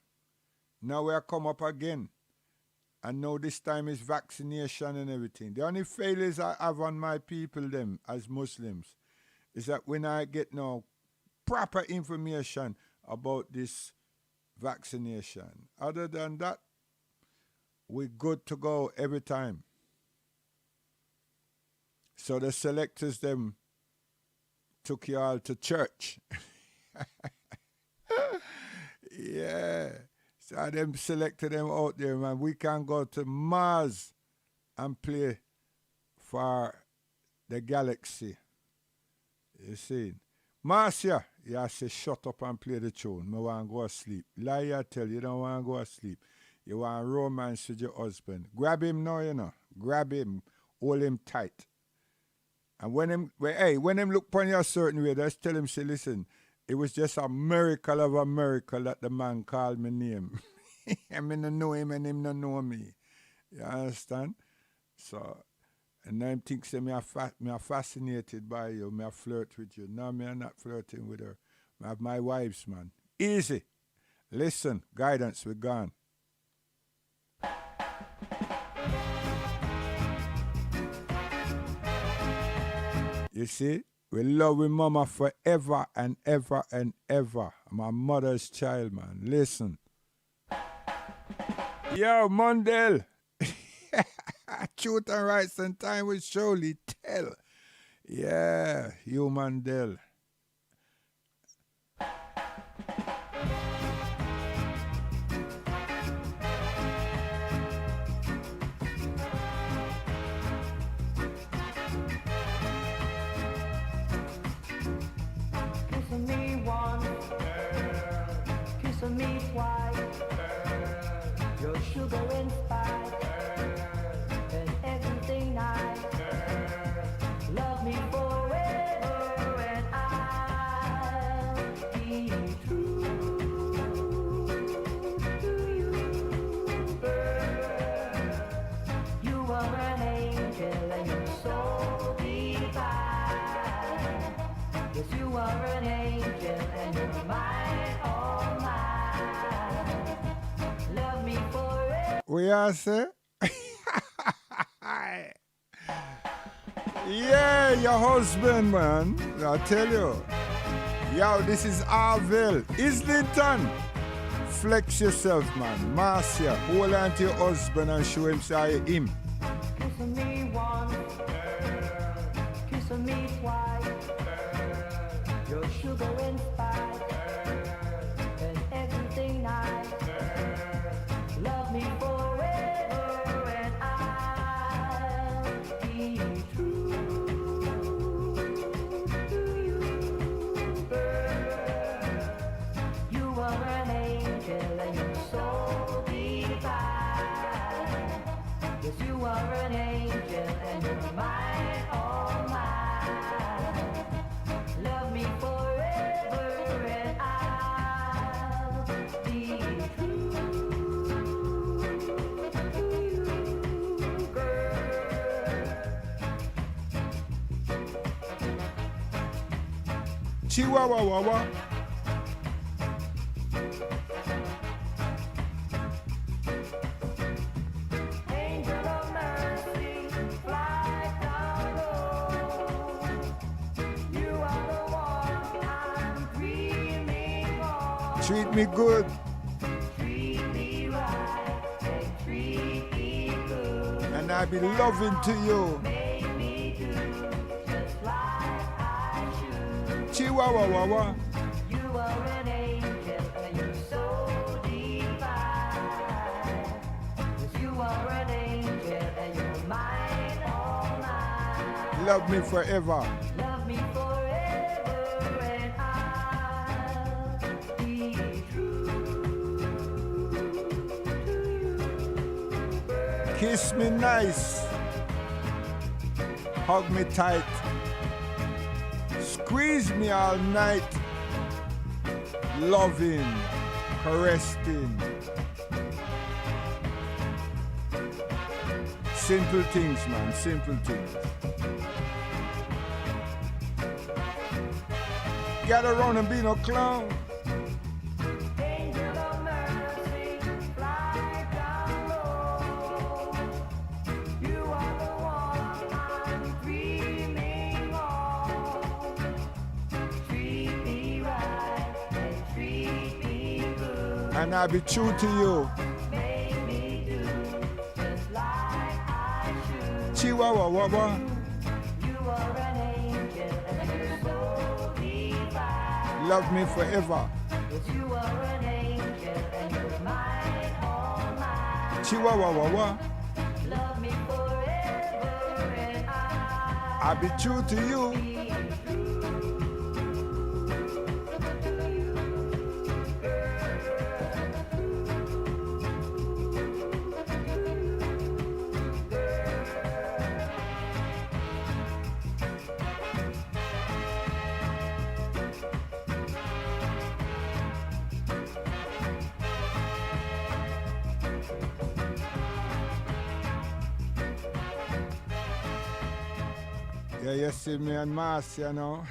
Now we are come up again. And now this time is vaccination and everything. The only failures I have on my people them as Muslims is that when I get no proper information about this vaccination. Other than that, we're good to go every time. So the selectors them took you all to church. Yeah. So them selected them out there, man. We can go to Mars and play for the galaxy. You see? Marcia, you say shut up and play the tune. I want to go to sleep. Lie, I tell you, you don't want to go to sleep. You want romance with your husband. Grab him now, you know. Grab him. Hold him tight. And when him look upon you a certain way, just tell him, say, listen, it was just a miracle of a miracle that the man called me name. I mean, I know him and him don't know me. You understand? So, and then think say me are fascinated by you, me are flirt with you. No, me are not flirting with her. I have my wives, man. Easy. Listen, guidance, we're gone. You see, we love we mama forever and ever and ever. I'm my mother's child, man. Listen. Yo, Mondale. Truth and rights and time will surely tell. Yeah, you Mandel. Kissing me once, kissing me twice, your sugar and spice, and everything nice. Love me forever and I'll be true to you, girl. You are an angel and you're so divine. Yes, you are an angel and you're mine, all mine. Love me forever. We are say? Yeah, your husband, man. I tell you. Yo, this is Arville. Islington. Flex yourself, man. Marcia, hold on to your husband and show him say him. Kissing me once, kissing me twice, your sugar and spice, and everything nice. Love me forever and I'll be true to you, girl. You are an angel and you're so divine. Yes, you are an angel and you're mine, all mine. Love me forever and I'll be true to you, girl. Chihuahua Wawa. Angel of mercy, fly down low. You are the one I'm dreaming of. Treat me good. Treat me right and treat me good. And I be loving to you. Make me do just like I should. Chihuahua Wawa. Love me forever. Love me forever and I'll be true to you. Kiss me nice. Hug me tight. Squeeze me all night. Loving, caressing. Simple things, man, simple things. Get around and be no clown. Angel of mercy, fly down low. You are the one I'm dreaming of. Treat me right and treat me good. And I'll be true to you. Make me do just like I should. Chihuahua, wawa. You are an angel and you're so divine. Love me forever. Yes, you are an angel and you're mine, all mine. Chihuahua, wawa. Love me forever and I'll be true to you. Yeah, you see me and Marcia now.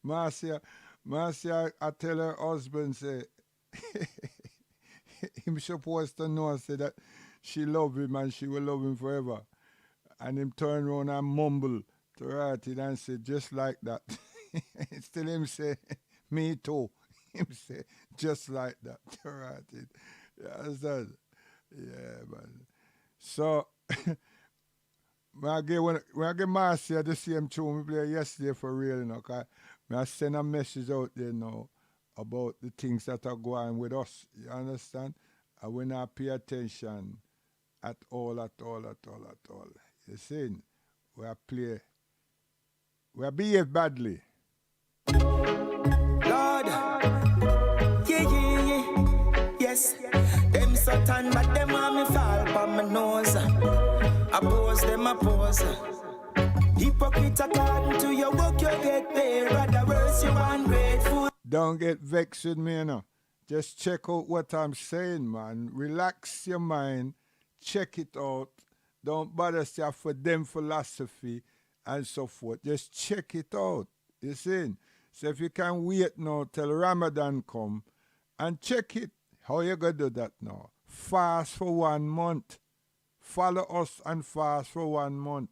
Marcia, I tell her husband, say, him supposed to know, say that she love him and she will love him forever. And him turn around and mumble to her and say, just like that. Still him say, me too. Him say, just like that. To her. You understand? Yeah, man. So, when I get Marcia the same tune we played yesterday for real, you know, cause I send a message out there now about the things that are going with us. You understand? And we not pay attention at all. You see? We behave badly. Lord, yeah. Yes, them Satan, but them want me fall by my nose. Oppose them, oppose. Hypocrite according to your work, you get paid. Rather worse, you ungrateful. Don't get vexed with me, you know. Just check out what I'm saying, man. Relax your mind. Check it out. Don't bother yourself for them philosophy and so forth. Just check it out. You see? So if you can wait now till Ramadan come and check it, how you gonna do that now? Fast for 1 month. Follow us and fast for 1 month.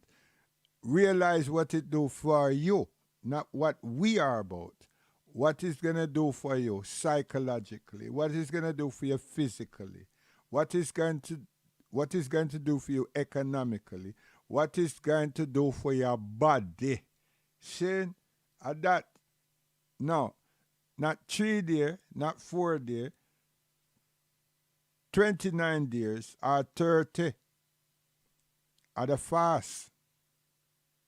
Realize what it do for you, not what we are about. What it's going to do for you psychologically. What it's going to do for you physically. What it's going to do for you economically. What it's going to do for your body. See? At that. No. Not 3 days, not 4 days. 29 days or 30 at the fast.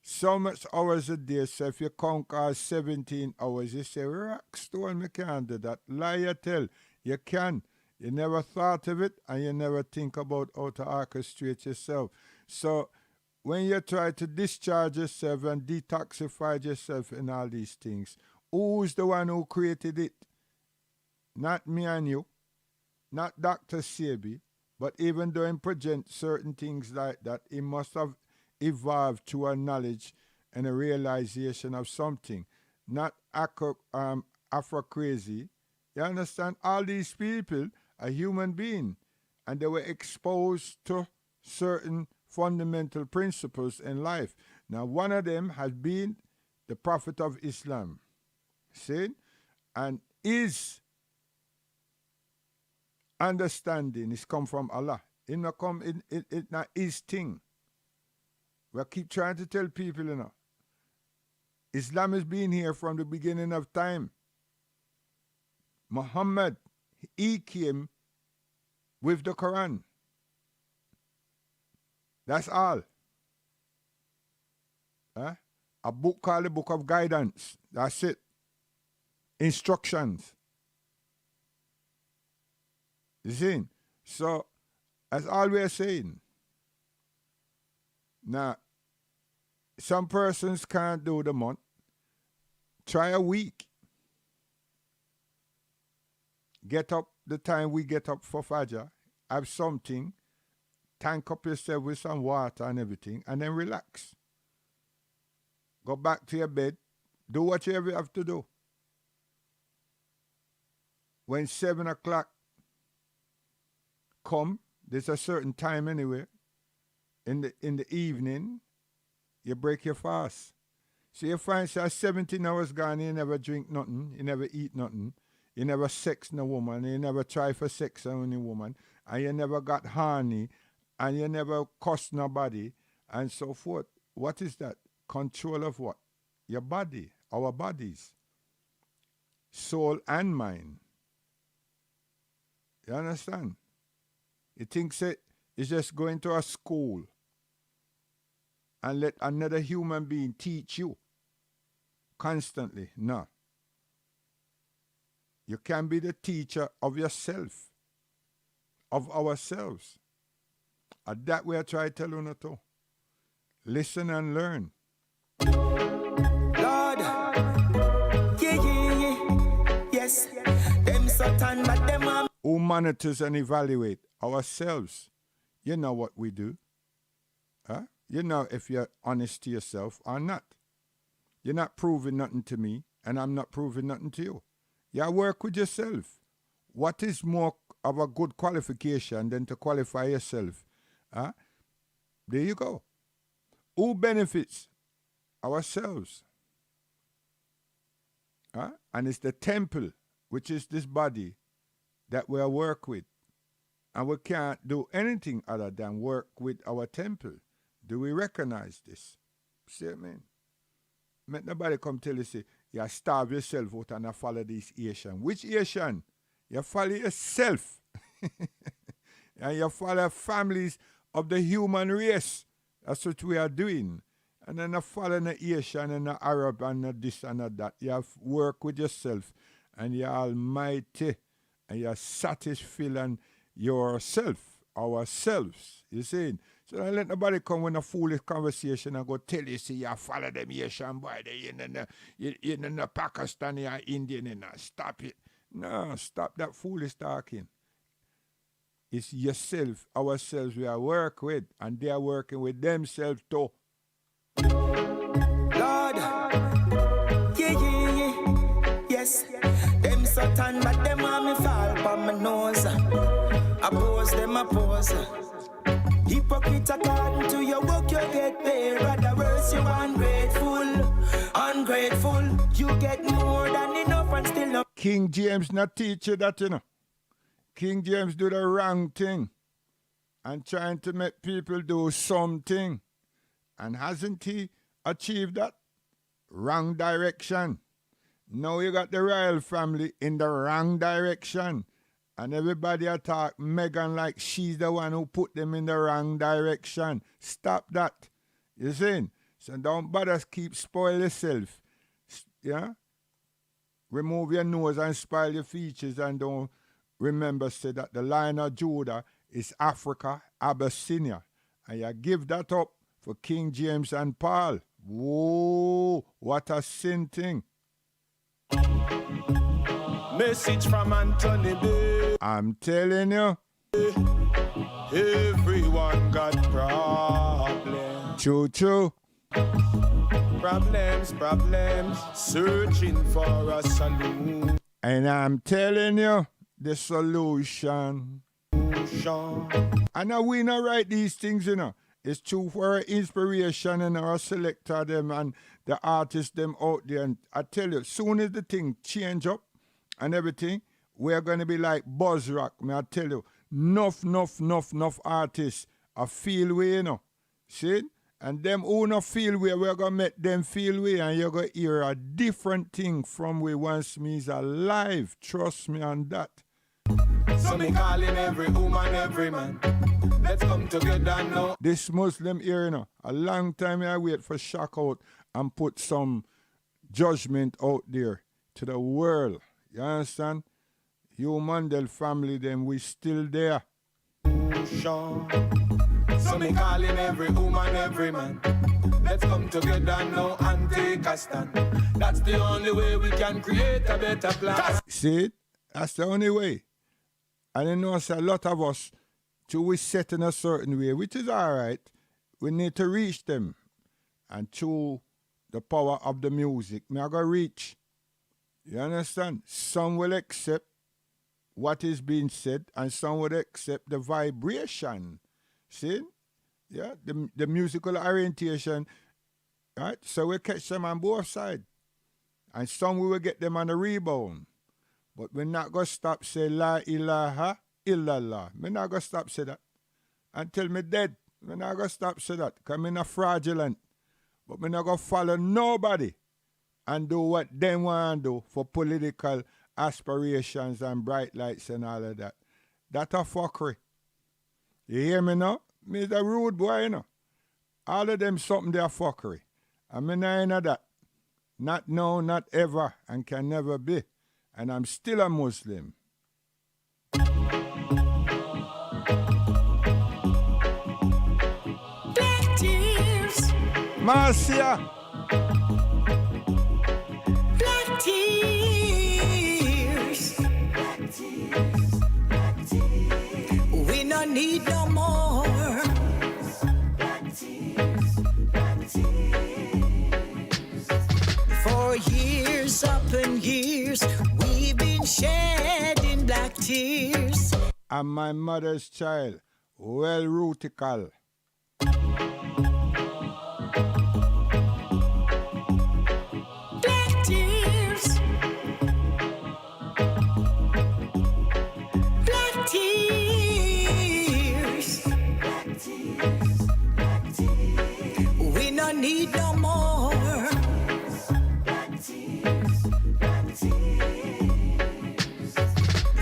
So much hours a day, so if you conquer 17 hours, you say, Rockstone, me can't do that. Lie you tell. You can. You never thought of it and you never think about how to orchestrate yourself. So when you try to discharge yourself and detoxify yourself in all these things, who's the one who created it? Not me and you. Not Dr. Sebi, but even though he present certain things like that, he must have evolved to a knowledge and a realization of something. Not Afro-crazy. You understand? All these people are human beings, and they were exposed to certain fundamental principles in life. Now, one of them has been the Prophet of Islam. See? And his understanding is come from Allah. It not come it not his thing. We keep trying to tell people, you know. Islam has been here from the beginning of time. Muhammad, he came with the Quran. That's all. A book called the Book of Guidance. That's it. Instructions. You see? So, as always saying, now, some persons can't do the month. Try a week. Get up the time we get up for Fajr. Have something. Tank up yourself with some water and everything. And then relax. Go back to your bed. Do what you ever have to do. When 7 o'clock come, there's a certain time anyway. In the evening, you break your fast. So you find 17 hours gone, you never drink nothing, you never eat nothing, you never sex no woman, you never try for sex on any woman, and you never got horny, and you never cuss nobody, and so forth. What is that? Control of what? Your body, our bodies, soul and mind. You understand? You think it's just going to a school and let another human being teach you constantly. No. You can be the teacher of yourself, of ourselves. And that way I try to tell you not to. Listen and learn. Lord, yes, them Satan, but them are. Who monitors and evaluate? Ourselves. You know what we do. Huh? You know if you're honest to yourself or not. You're not proving nothing to me, and I'm not proving nothing to you. You work with yourself. What is more of a good qualification than to qualify yourself? Huh? There you go. Who benefits? Ourselves. Huh? And it's the temple, which is this body, that we work with. And we can't do anything other than work with our temple. Do we recognize this? See what I mean? Make nobody come tell you, say, you starve yourself out and follow this Asian. Which Asian? You follow yourself. And you follow families of the human race. That's what we are doing. And then you follow the Asian and the Arab and the this and the that. You have work with yourself. And you're almighty. And you're satisfying yourself, ourselves. You see? So don't let nobody come with a foolish conversation and go tell you, see, you follow them Asian boy, they in the Pakistani or Indian, stop it. No, stop that foolish talking. It's yourself, ourselves we are work with, and they are working with themselves too. Lord, yes, them Satan, but them want me fall by my nose. Oppose them, oppose. Hypocrite according to your work, you get paid. Rather worse, you ungrateful. Ungrateful, you get more than enough and still not. King James not teach you that, you know. King James do the wrong thing and trying to make people do something. And hasn't he achieved that? Wrong direction. Now you got the royal family in the wrong direction. And everybody attack Meghan like she's the one who put them in the wrong direction. Stop that. You see? So don't bother keep spoil yourself. Yeah? Remove your nose and spoil your features and don't remember say that the Lion of Judah is Africa, Abyssinia. And you give that up for King James and Paul. Whoa, what a sin thing. Message from Anthony Bay. I'm telling you. Everyone got problems. True. Problems. Searching for a solution. And I'm telling you, the solution. And now we not write these things, you know. It's true for our inspiration and our selector them and the artists them out there. And I tell you, soon as the thing change up and everything, we're going to be like Buzz Rock. May I tell you, enough artists are feel way, you know. See? And them who not feel way, we're going to make them feel way and you're going to hear a different thing from we once me is alive. Trust me on that. So me calling every woman, every man. Let's come together now. This Muslim here, you know, a long time I wait for shock out and put some judgment out there to the world. You understand? You Mandel family, them we still there. So me calling every woman, every man. Let's come together now and take a stand. That's the only way we can create a better plan. See it? That's the only way. And you know, a lot of us, till we set in a certain way, which is all right, we need to reach them. And through the power of the music, me I go reach. You understand? Some will accept what is being said, and some will accept the vibration. See? Yeah, the musical orientation, right? So we catch them on both sides. And some we will get them on the rebound. But we're not going to stop say La ilaha illallah. We're not going to stop say that. Until me dead, we're not going to stop say that. Because I'm not fraudulent. But we're not going to follow nobody and do what they want to do for political aspirations and bright lights and all of that. That's a fuckery. You hear me now? Me's a rude boy, you know. All of them something they're fuckery. And me not into that. Not now, not ever, and can never be. And I'm still a Muslim. Black tears. Marcia. Black tears. We no need no more. For years upon years, we've been shedding black tears. I'm my mother's child, well rutical. Black tears. Black tears. We no need no more.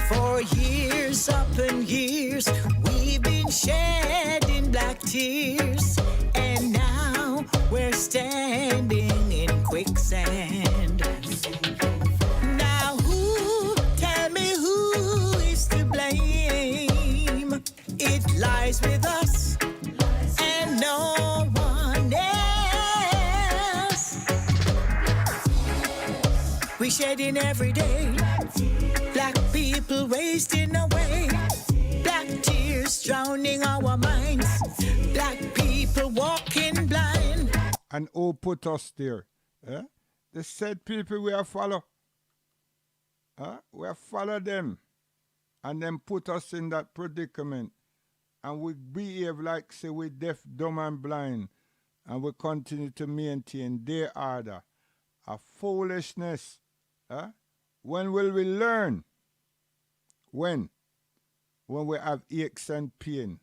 For years upon years, we've been shedding black tears, and now we're standing in quicksand. Now tell me who is to blame? It lies with us and no one else. We shedding every day. Black people wasting away. Black tears drowning our minds. Black people walking blind. And who put us there? Eh? The said people we have follow. We have follow them. And then put us in that predicament. And we behave like say we deaf, dumb and blind. And we continue to maintain their order. A foolishness. When will we learn? When? When we have aches and pain.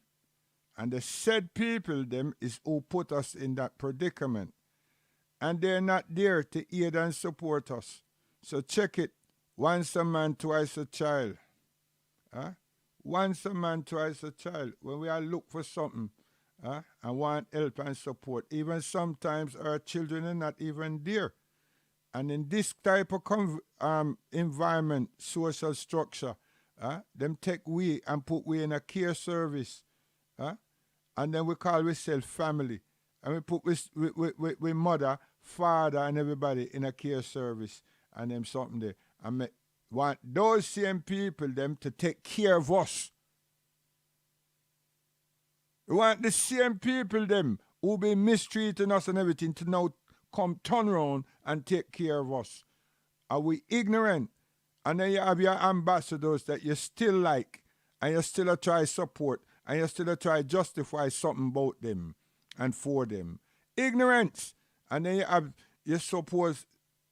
And the said people, them, is who put us in that predicament. And they're not there to aid and support us. So check it. Once a man, twice a child. Once a man, twice a child. When we are look for something and want help and support, even sometimes our children are not even there. And in this type of environment, social structure, them take we and put we in a care service. And then we call ourselves family. And we put we mother, father, and everybody in a care service. And them something there. And want those same people, them, to take care of us. We want the same people, them, who be mistreating us and everything, to now come turn around and take care of us. Are we ignorant? And then you have your ambassadors that you still like, and you still try support, and you still try justify something about them and for them. Ignorance. And then you have your supposed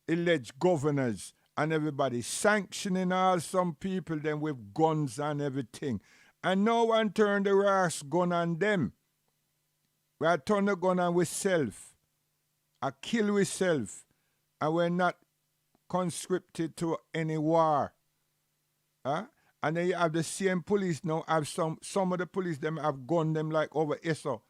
alleged governors and everybody sanctioning all some people then with guns and everything. And no one turned the rash gun on them. We are turn the gun on ourselves. I kill ourselves. And we're not conscripted to any war. And then you have the same police now have some of the police them have gun them like over Esso.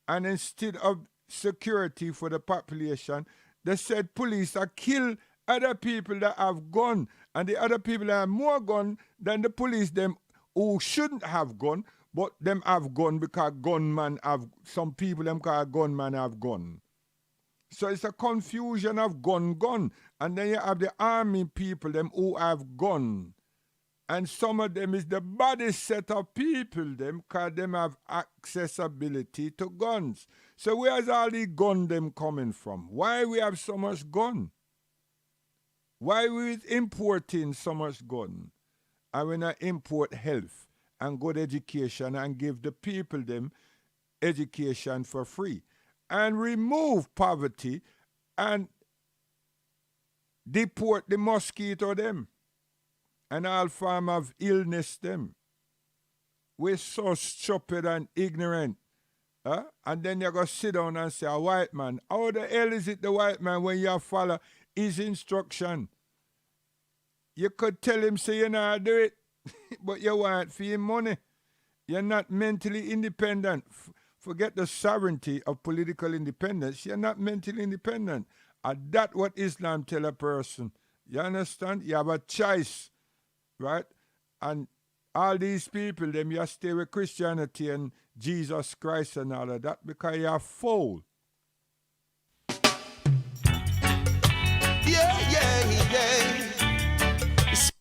And instead of security for the population, they said police are kill other people that have gun. And the other people that have more gun than the police them who shouldn't have gun, but them have gun because gunman have, some people them call gunman have gun. So it's a confusion of gun. And then you have the army people them who have gun. And some of them is the body set of people them because them have accessibility to guns. So where's all the gun them coming from? Why we have so much gun? Why we importing so much gun? And we not import health and good education and give the people them education for free. And remove poverty and deport the mosquito them. And all form of illness them. We're so stupid and ignorant. And then you go sit down and say, a white man. How the hell is it the white man when you follow his instruction? You could tell him, say, you know, do it. But you want for him money. You're not mentally independent. Forget the sovereignty of political independence. You're not mentally independent. And that's what Islam tell a person. You understand? You have a choice. Right? And all these people, them you stay with Christianity and Jesus Christ and all of that because you're fool. Yeah.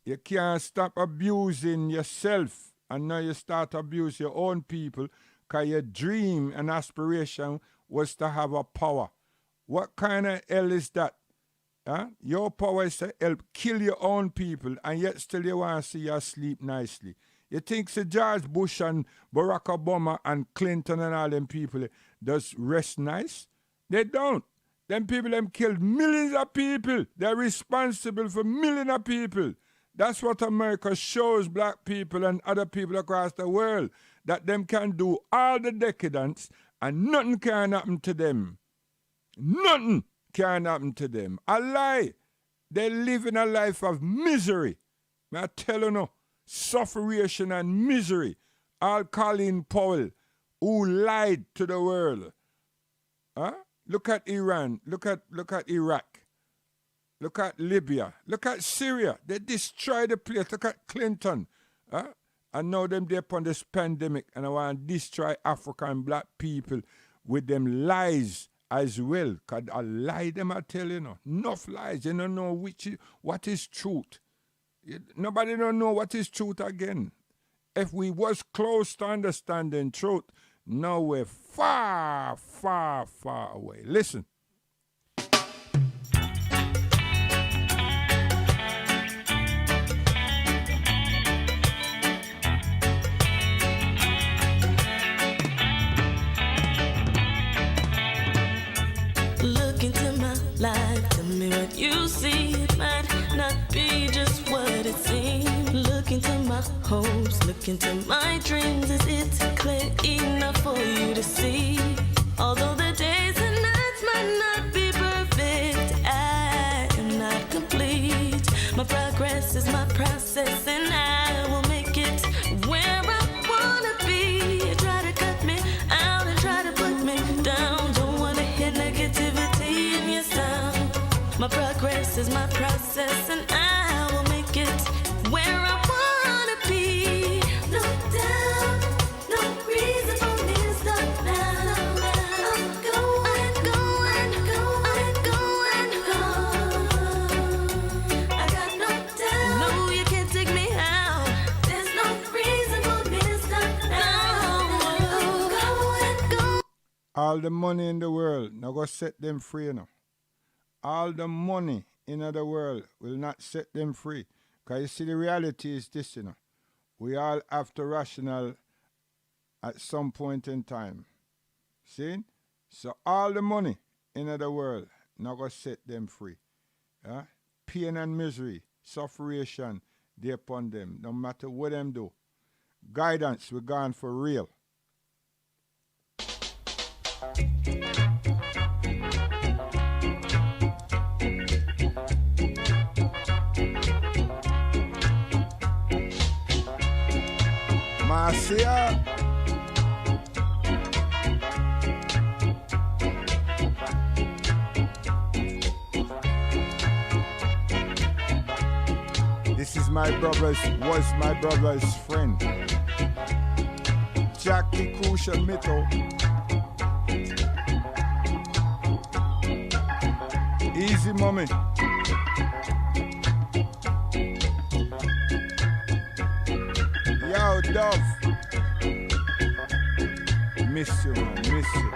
You can't stop abusing yourself and now you start abuse your own people because your dream and aspiration was to have a power. What kind of hell is that? Your power is to help kill your own people and yet still you want to see you sleep nicely. You think Sir George Bush and Barack Obama and Clinton and all them people does rest nice? They don't. Them people them killed millions of people. They're responsible for millions of people. That's what America shows black people and other people across the world, that them can do all the decadence and nothing can happen to them. Nothing can happen to them. A lie. They live in a life of misery. I tell you no, sufferation and misery. All Colin Powell, who lied to the world. Look at Iran. Look at Iraq. Look at Libya. Look at Syria. They destroyed the place. Look at Clinton. And now them there upon this pandemic and I want to destroy African black people with them lies as well. Because I lie them, I tell you, enough lies. You don't know what is truth. Nobody don't know what is truth again. If we was close to understanding truth, now we're far, far, far away. Listen. Look into my life, tell me what you see. It might not be just what it seems. Look into my hopes, look into my dreams. Is it clear enough for you to see? Although the days and nights might not be perfect, I am not complete. My progress is my process and I will make it where I wanna be. You try to cut me out and try to put me down. Don't wanna hear negativity in your sound. My progress is my process and I will make it where I wanna be. No doubt, no reason for me to stop now. I'm going. I got no doubt. No, you can't take me out. There's no reason for me to stop now. I'm going. All the money in the world, now go set them free, you know. All the money in the world will not set them free. Because you see, the reality is this, you know. We all have to rational at some point in time. See? So all the money in the world, now go set them free. Pain and misery, sufferation, they upon them. No matter what them do. Guidance, we're gone for real. I see ya. This is my was my brother's friend, Jackie Crucial Mito. Easy mommy. Yo, Dove. Miss you, man, miss you.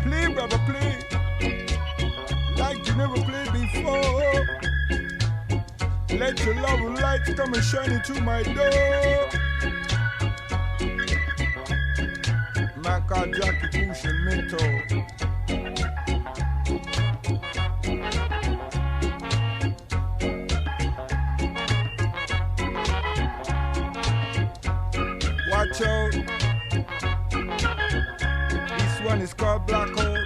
Play, brother, play. Like you never played before. Let your love and light come and shine into my door. Maka Jackie Bush and Mentor. Watch out. This one is called Black Hole.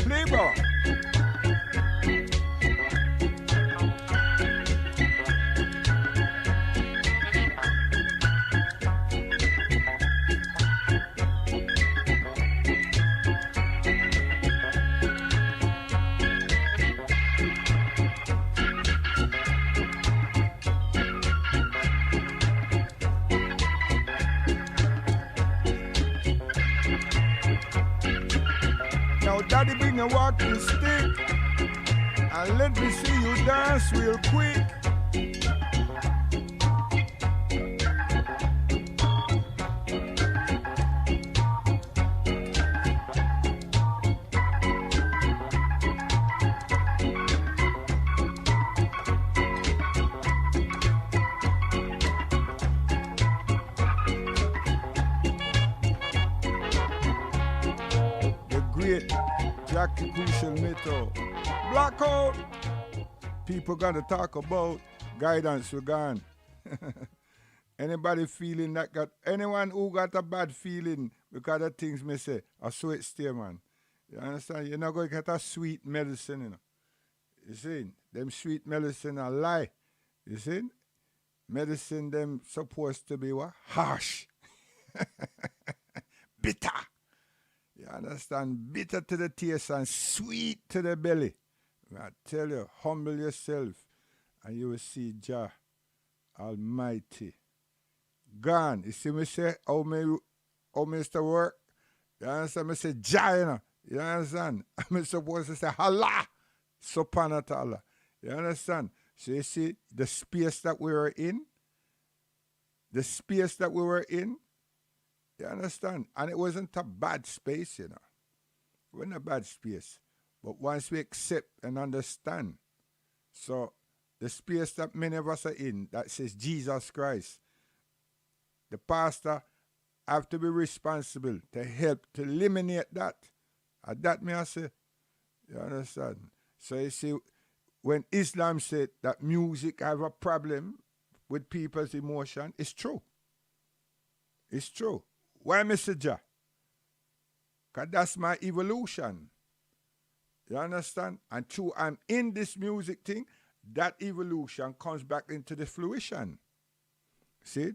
Play ball. Now, Daddy, bring a walking stick and let me see you dance real quick. The great Jackie Crucial Mito. Blackout. People gonna talk about guidance we're gone. Anybody feeling that anyone who got a bad feeling because of things me say, I sweat stay, man. You understand? You're not going to get a sweet medicine, you know. You see? Them sweet medicine are lie. You see? Medicine them supposed to be what? Harsh. Bitter. You understand? Bitter to the taste and sweet to the belly. I tell you, humble yourself and you will see Jah Almighty. Gone. You see me say how me used to work? You understand? Me say Jah, you know. You understand? I'm supposed to say Allah subhanahu wa ta'ala. You understand? So you see the space that we were in, you understand? And it wasn't a bad space, you know. It wasn't a bad space. But once we accept and understand, so the space that many of us are in, that says Jesus Christ, the pastor have to be responsible to help to eliminate that. And that may I say, you understand? So you see, when Islam said that music have a problem with people's emotion, it's true. It's true. Why, Mr. Jah? Because that's my evolution. You understand? And true, I'm in this music thing, that evolution comes back into the fruition. See?